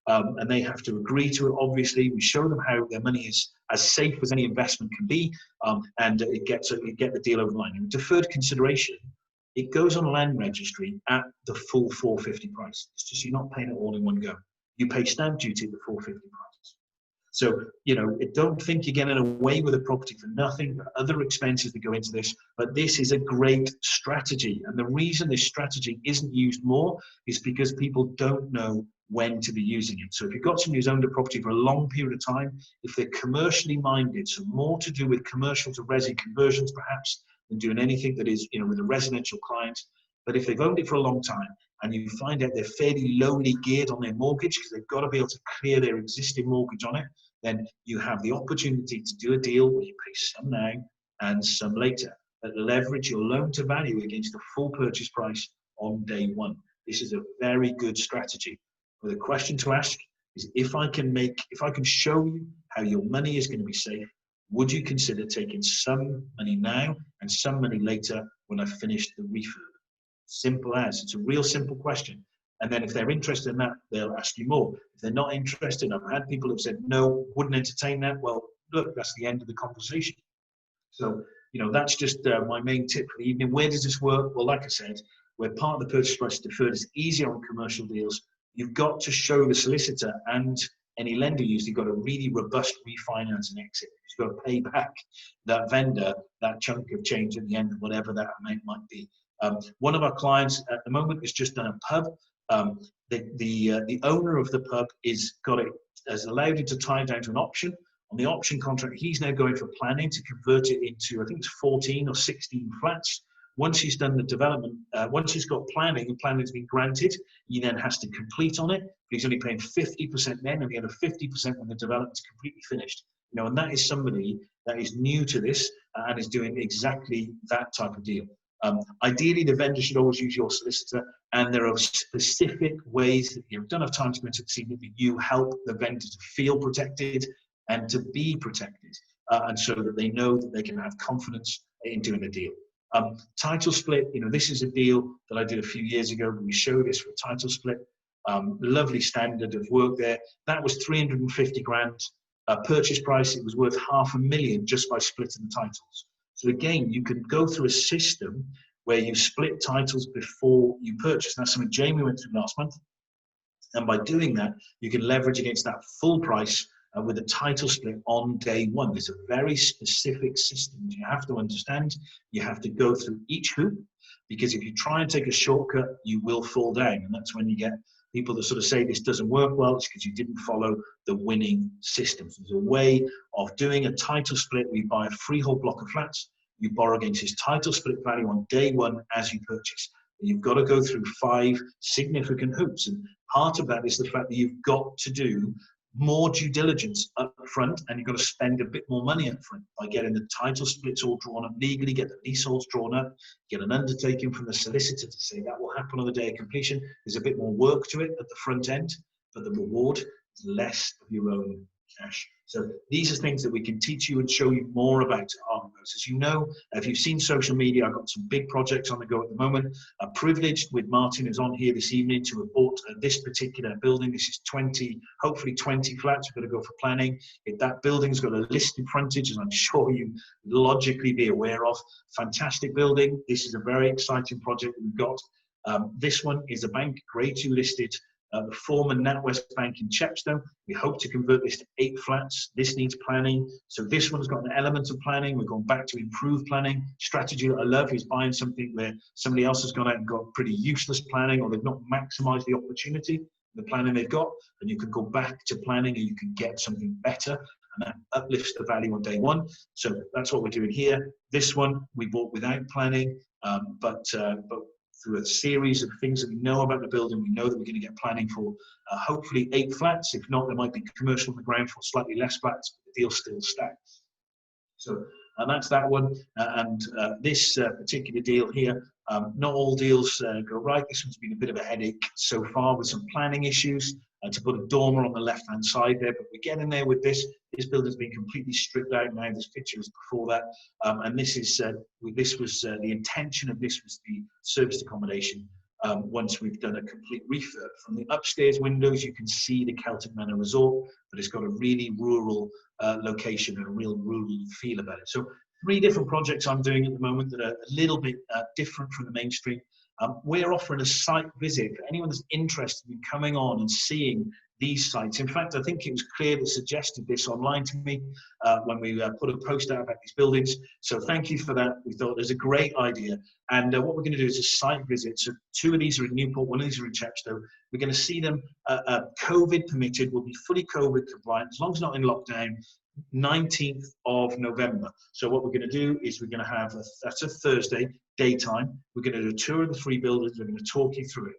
And they have to agree to it. Obviously, we show them how their money is as safe as any investment can be, and it get the deal over the line. And deferred consideration, it goes on land registry at the full 450 price. It's just you're not paying it all in one go. You pay stamp duty at the 450 price. So, don't think you're getting away with a property for nothing. There are other expenses that go into this, but this is a great strategy. And the reason this strategy isn't used more is because people don't know when to be using it. So if you've got somebody who's owned a property for a long period of time, if they're commercially minded, so more to do with commercial to resi conversions perhaps than doing anything that is, with a residential client. But if they've owned it for a long time and you find out they're fairly lowly geared on their mortgage because they've got to be able to clear their existing mortgage on it, then you have the opportunity to do a deal where you pay some now and some later, but leverage your loan to value against the full purchase price on day one. This is a very good strategy. But the question to ask is, if I can show you how your money is going to be safe, would you consider taking some money now and some money later when I've finished the refurb? Simple as. It's a real simple question. And then if they're interested in that, they'll ask you more. If they're not interested, I've had people who've said, no, wouldn't entertain that. Well, look, that's the end of the conversation. So, that's just my main tip for the evening. Where does this work? Well, like I said, where part of the purchase price deferred is easier on commercial deals, you've got to show the solicitor and any lender usually got a really robust refinance and exit. You've got to pay back that vendor that chunk of change at the end of whatever that amount might be. One of our clients at the moment has just done a pub. The owner of the pub has allowed it to tie down to an option. On the option contract, he's now going for planning to convert it into, I think it's 14 or 16 flats. Once he's done the development, once he's got planning and planning's been granted, he then has to complete on it. He's only paying 50% then, and the other 50% when the development's completely finished. And that is somebody that is new to this and is doing exactly that type of deal. Ideally, the vendor should always use your solicitor, and there are specific ways that you don't have time to go into this evening, but you help the vendor to feel protected and to be protected, and so that they know that they can have confidence in doing the deal. Title split, this is a deal that I did a few years ago. We showed this for a title split. Lovely standard of work there. That was 350 grand purchase price. It was worth $500,000 just by splitting the titles. So again, you can go through a system where you split titles before you purchase. That's something Jamie went through last month. And by doing that, you can leverage against that full price with a title split on day one. There's a very specific system you have to understand. You have to go through each hoop, because if you try and take a shortcut, you will fall down. And that's when you get people that sort of say this doesn't work well. It's because you didn't follow the winning systems. There's a way of doing a title split where you buy a freehold block of flats, you borrow against his title split value on day one as you purchase. You've got to go through 5 significant hoops. And part of that is the fact that you've got to do more due diligence up front, and you've got to spend a bit more money up front by getting the title splits all drawn up legally, get the leaseholds drawn up, get an undertaking from the solicitor to say that will happen on the day of completion. There's a bit more work to it at the front end, but the reward is less of your own cash. So these are things that we can teach you and show you more about at Harvey-Bows. As you know, if you've seen social media, I've got some big projects on the go at the moment. I'm privileged with Martin, who's on here this evening, to have bought this particular building. This is 20, hopefully 20 flats. We've got to go for planning. If that building's got a listed frontage, as I'm sure you logically be aware of, fantastic building. This is a very exciting project that we've got. This one is a bank, grade 2 listed, the former NatWest Bank in Chepstow. We hope to convert this to 8 flats. This needs planning. So this one's got an element of planning. We're going back to improve planning. Strategy that I love is buying something where somebody else has gone out and got pretty useless planning, or they've not maximized the opportunity, the planning they've got, and you can go back to planning and you can get something better, and that uplifts the value on day one. So that's what we're doing here. This one we bought without planning, but through a series of things that we know about the building, we know that we're going to get planning for hopefully 8 flats. If not, there might be commercial on the ground for slightly less flats, but the deal still stacks. So that's that one. This particular deal here, not all deals go right. This one's been a bit of a headache so far with some planning issues. To put a dormer on the left-hand side there, but we're getting there with this. This building's been completely stripped out now. This picture is before that, and this is the intention of this was the serviced accommodation. Once we've done a complete refurb, from the upstairs windows, you can see the Celtic Manor Resort, but it's got a really rural location and a real rural feel about it. So 3 different projects I'm doing at the moment that are a little bit different from the mainstream. We're offering a site visit for anyone that's interested in coming on and seeing these sites. In fact, I think it was Claire that suggested this online to me when we put a post out about these buildings. So thank you for that. We thought it was a great idea. And what we're going to do is a site visit. So 2 of these are in Newport, 1 of these are in Chepstow. We're going to see them COVID permitted, will be fully COVID compliant, as long as not in lockdown, 19th of November. So what we're going to do is we're going to have, that's a Thursday, daytime. We're going to do a tour of the 3 buildings. We're going to talk you through it.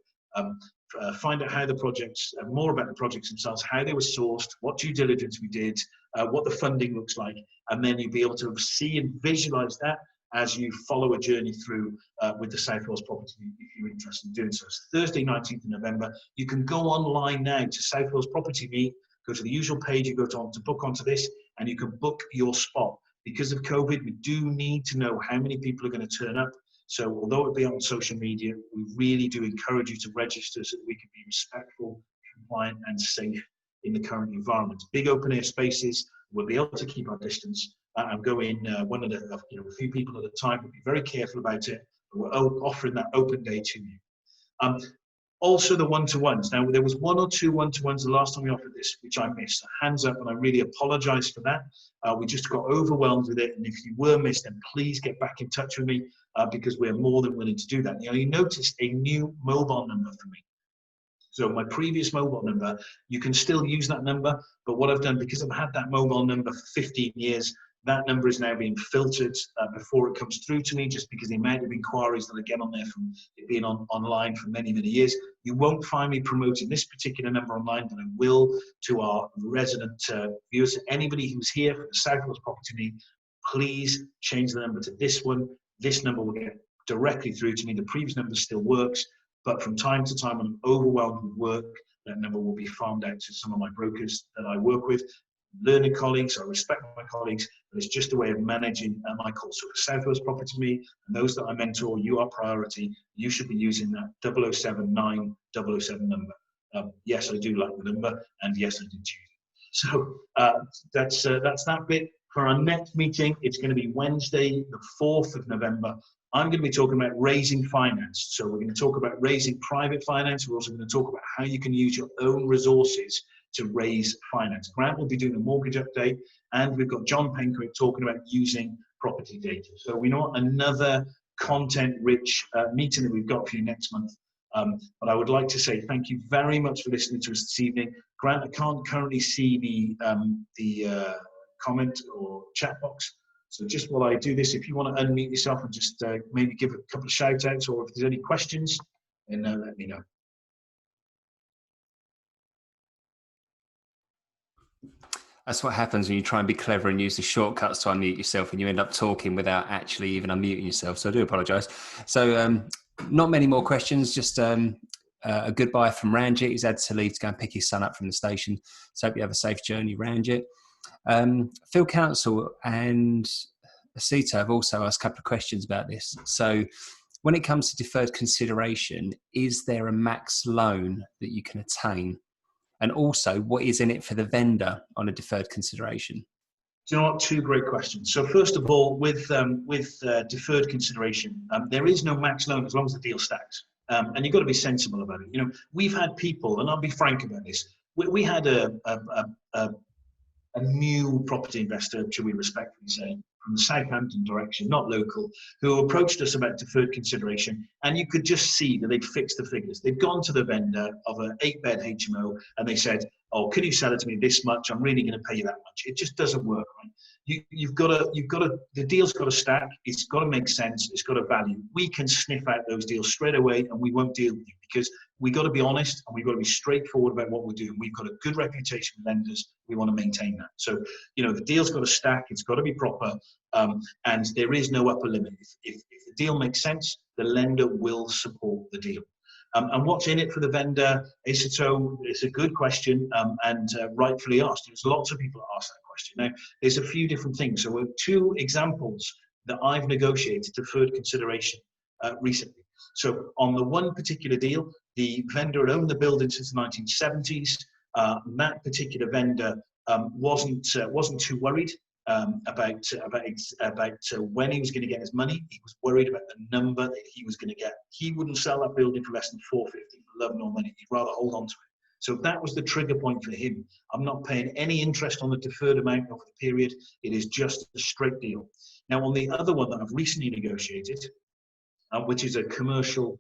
Find out how the projects, more about the projects themselves, how they were sourced, what due diligence we did, what the funding looks like, and then you'll be able to see and visualize that as you follow a journey through with the South Wales property if you're interested in doing so. It's Thursday, 19th of November. You can go online now to South Wales Property Meet, go to the usual page, you go to book onto this, and you can book your spot. Because of COVID, we do need to know how many people are going to turn up. So although it'll be on social media, we really do encourage you to register so that we can be respectful, compliant and safe in the current environment. Big open air spaces, we'll be able to keep our distance and go in one at a few people at a time. We'll be very careful about it, but we're offering that open day to you. Also the one-to-ones. Now there was 1 or 2 one-to-ones the last time we offered this, which I missed. So hands up, and I really apologize for that. We just got overwhelmed with it, and if you were missed, then please get back in touch with me because we're more than willing to do that. You noticed a new mobile number for me. So my previous mobile number, you can still use that number, but what I've done, because I've had that mobile number for 15 years, that number is now being filtered before it comes through to me, just because the amount of inquiries that I get on there from it being online for many, many years. You won't find me promoting this particular number online, but I will to our resident viewers. Anybody who's here for the South Wales Property Meet, please change the number to this one. This number will get directly through to me. The previous number still works, but from time to time when I'm overwhelmed with work, that number will be farmed out to some of my brokers that I work with. Learning colleagues, I respect my colleagues, but it's just a way of managing my calls. So for South Wales Property Meet and those that I mentor, you are priority. You should be using that 0079 007 number. Yes, I do like the number, and yes, I did choose it. So that's that bit. For our next meeting, it's going to be Wednesday, the 4th of November. I'm going to be talking about raising finance. So we're going to talk about raising private finance. We're also going to talk about how you can use your own resources to raise finance. Grant will be doing a mortgage update, and we've got John Penkrick talking about using property data. So we know another content-rich meeting that we've got for you next month. But I would like to say thank you very much for listening to us this evening. Grant, I can't currently see the comment or chat box. So just while I do this, if you want to unmute yourself and just maybe give a couple of shout outs, or if there's any questions, then let me know. That's what happens when you try and be clever and use the shortcuts to unmute yourself, and you end up talking without actually even unmuting yourself. So I do apologise. So not many more questions, just a goodbye from Ranjit. He's had to leave to go and pick his son up from the station. So hope you have a safe journey, Ranjit. Phil Council and Asita have also asked a couple of questions about this. So when it comes to deferred consideration, is there a max loan that you can attain? And also, what is in it for the vendor on a deferred consideration? Do you know what? 2 great questions. So first of all, with deferred consideration, there is no max loan as long as the deal stacks. And you've got to be sensible about it. We've had people, and I'll be frank about this. We had a new property investor, should we respectfully say, from the Southampton direction, not local, who approached us about deferred consideration, and you could just see that they'd fixed the figures. They'd gone to the vendor of an 8-bed HMO, and they said, "Oh, can you sell it to me this much? I'm really going to pay you that much." It just doesn't work, right? You've got to. The deal's got to stack. It's got to make sense. It's got to value. We can sniff out those deals straight away, and we won't deal with you because we've got to be honest and we've got to be straightforward about what we're doing. We've got a good reputation with lenders. We want to maintain that. So, the deal's got to stack. It's got to be proper, and there is no upper limit. If the deal makes sense, the lender will support the deal. And what's in it for the vendor? It's a good question and rightfully asked. There's lots of people that ask that question. Now, there's a few different things. So we have 2 examples that I've negotiated deferred consideration recently. So on the one particular deal, the vendor had owned the building since the 1970s. That particular vendor wasn't too worried about when he was going to get his money. He was worried about the number that he was going to get. He wouldn't sell that building for less than $450 for love nor money. He'd rather hold on to it. So that was the trigger point for him. I'm not paying any interest on the deferred amount over the period. It is just a straight deal. Now, on the other one that I've recently negotiated, which is a commercial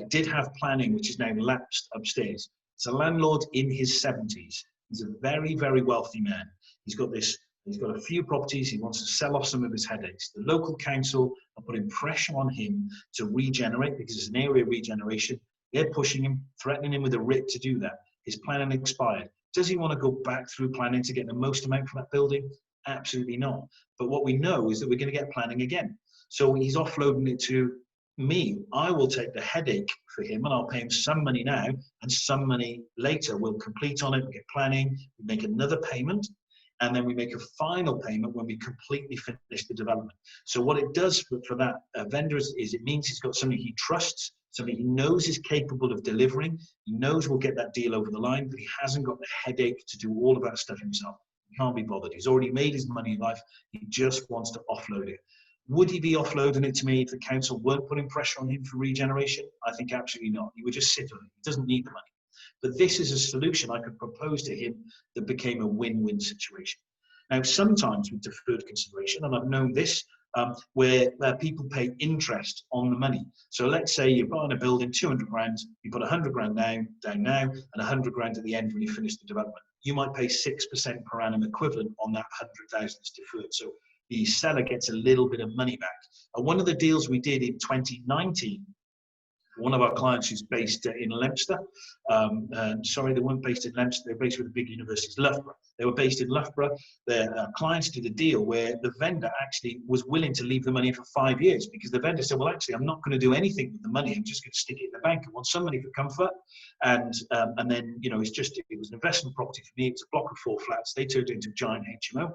did have planning, which is now lapsed upstairs. It's a landlord in his 70s. He's a very, very wealthy man. He's got a few properties. He wants to sell off some of his headaches. The local council are putting pressure on him to regenerate because it's an area of regeneration. They're pushing him, threatening him with a writ to do that. His planning expired. Does he want to go back through planning to get the most amount for that building? Absolutely not. But what we know is that we're going to get planning again. So he's offloading it to me. I will take the headache for him and I'll pay him some money now and some money later. We'll complete on it, we get planning, we make another payment, and then we make a final payment when we completely finish the development. So what it does for that vendor is it means he's got somebody he trusts, somebody he knows is capable of delivering. He knows we'll get that deal over the line, but he hasn't got the headache to do all of that stuff himself. He can't be bothered. He's already made his money in life. He just wants to offload it. Would he be offloading it to me if the council weren't putting pressure on him for regeneration? I think absolutely not. He would just sit on it. He doesn't need the money. But this is a solution I could propose to him that became a win-win situation. Now, sometimes with deferred consideration, and I've known this, where people pay interest on the money. So let's say you're buying a building, 200 grand, you put 100 grand down now, and 100 grand at the end when you finish the development. You might pay 6% per annum equivalent on that 100,000 that's deferred. So the seller gets a little bit of money back. One of the deals we did in 2019, one of our clients who's based in Leicester, sorry, they weren't based in Leicester, they're based with the big universities, Loughborough. They were based in Loughborough. Their clients did a deal where the vendor actually was willing to leave the money for 5 years because the vendor said, well, actually, I'm not going to do anything with the money. I'm just going to stick it in the bank. I want some money for comfort. And then, you know, it was an investment property for me. It was a block of 4 flats. They turned it into a giant HMO.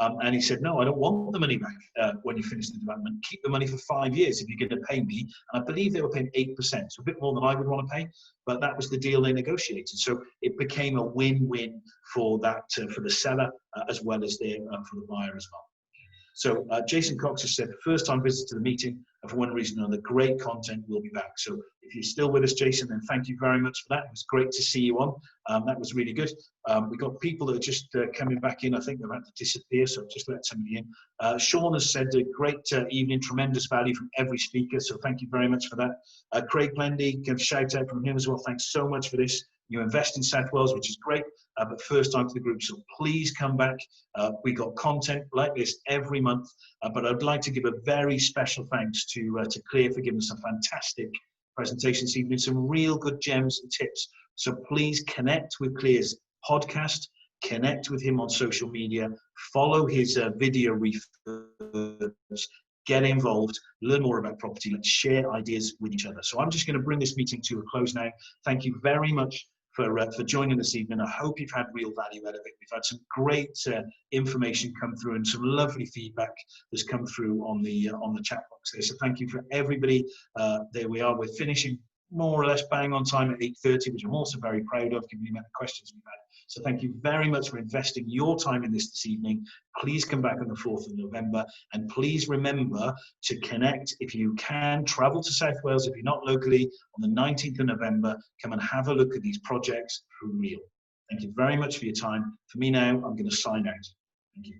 And he said, no, I don't want the money back when you finish the development. Keep the money for 5 years if you're going to pay me. And I believe they were paying 8%, so a bit more than I would want to pay. But that was the deal they negotiated. So it became a win-win for that, for the seller as well as for the buyer as well. So Jason Cox has said, first-time visit to the meeting, and for one reason or another, great content, will be back. So if you're still with us, Jason, then thank you very much for that. It was great to see you on. That was really good. We've got people that are just coming back in. I think they're about to disappear, so just let somebody in. Sean has said a great evening, tremendous value from every speaker, so thank you very much for that. Craig Plendy, give a shout out from him as well. Thanks so much for this. You invest in South Wales, which is great, but first time to the group, so please come back. We got content like this every month, but I'd like to give a very special thanks to Claire for giving us a fantastic presentation this evening, some real good gems and tips. So please connect with Claire's podcast, connect with him on social media, follow his video refurbs, get involved, learn more about property, let's share ideas with each other. So I'm just going to bring this meeting to a close now. Thank you very much for joining this evening. I hope you've had real value out of it. We've had some great information come through and some lovely feedback that's come through on the chat box there. So thank you for everybody. There we are. We're finishing more or less bang on time at 8:30, which I'm also very proud of, given the amount of questions we've had. So thank you very much for investing your time in this evening. Please come back on the 4th of November, and please remember to connect. If you can, travel to South Wales if you're not locally on the 19th of November. Come and have a look at these projects for real. Thank you very much for your time. For me now, I'm going to sign out. Thank you.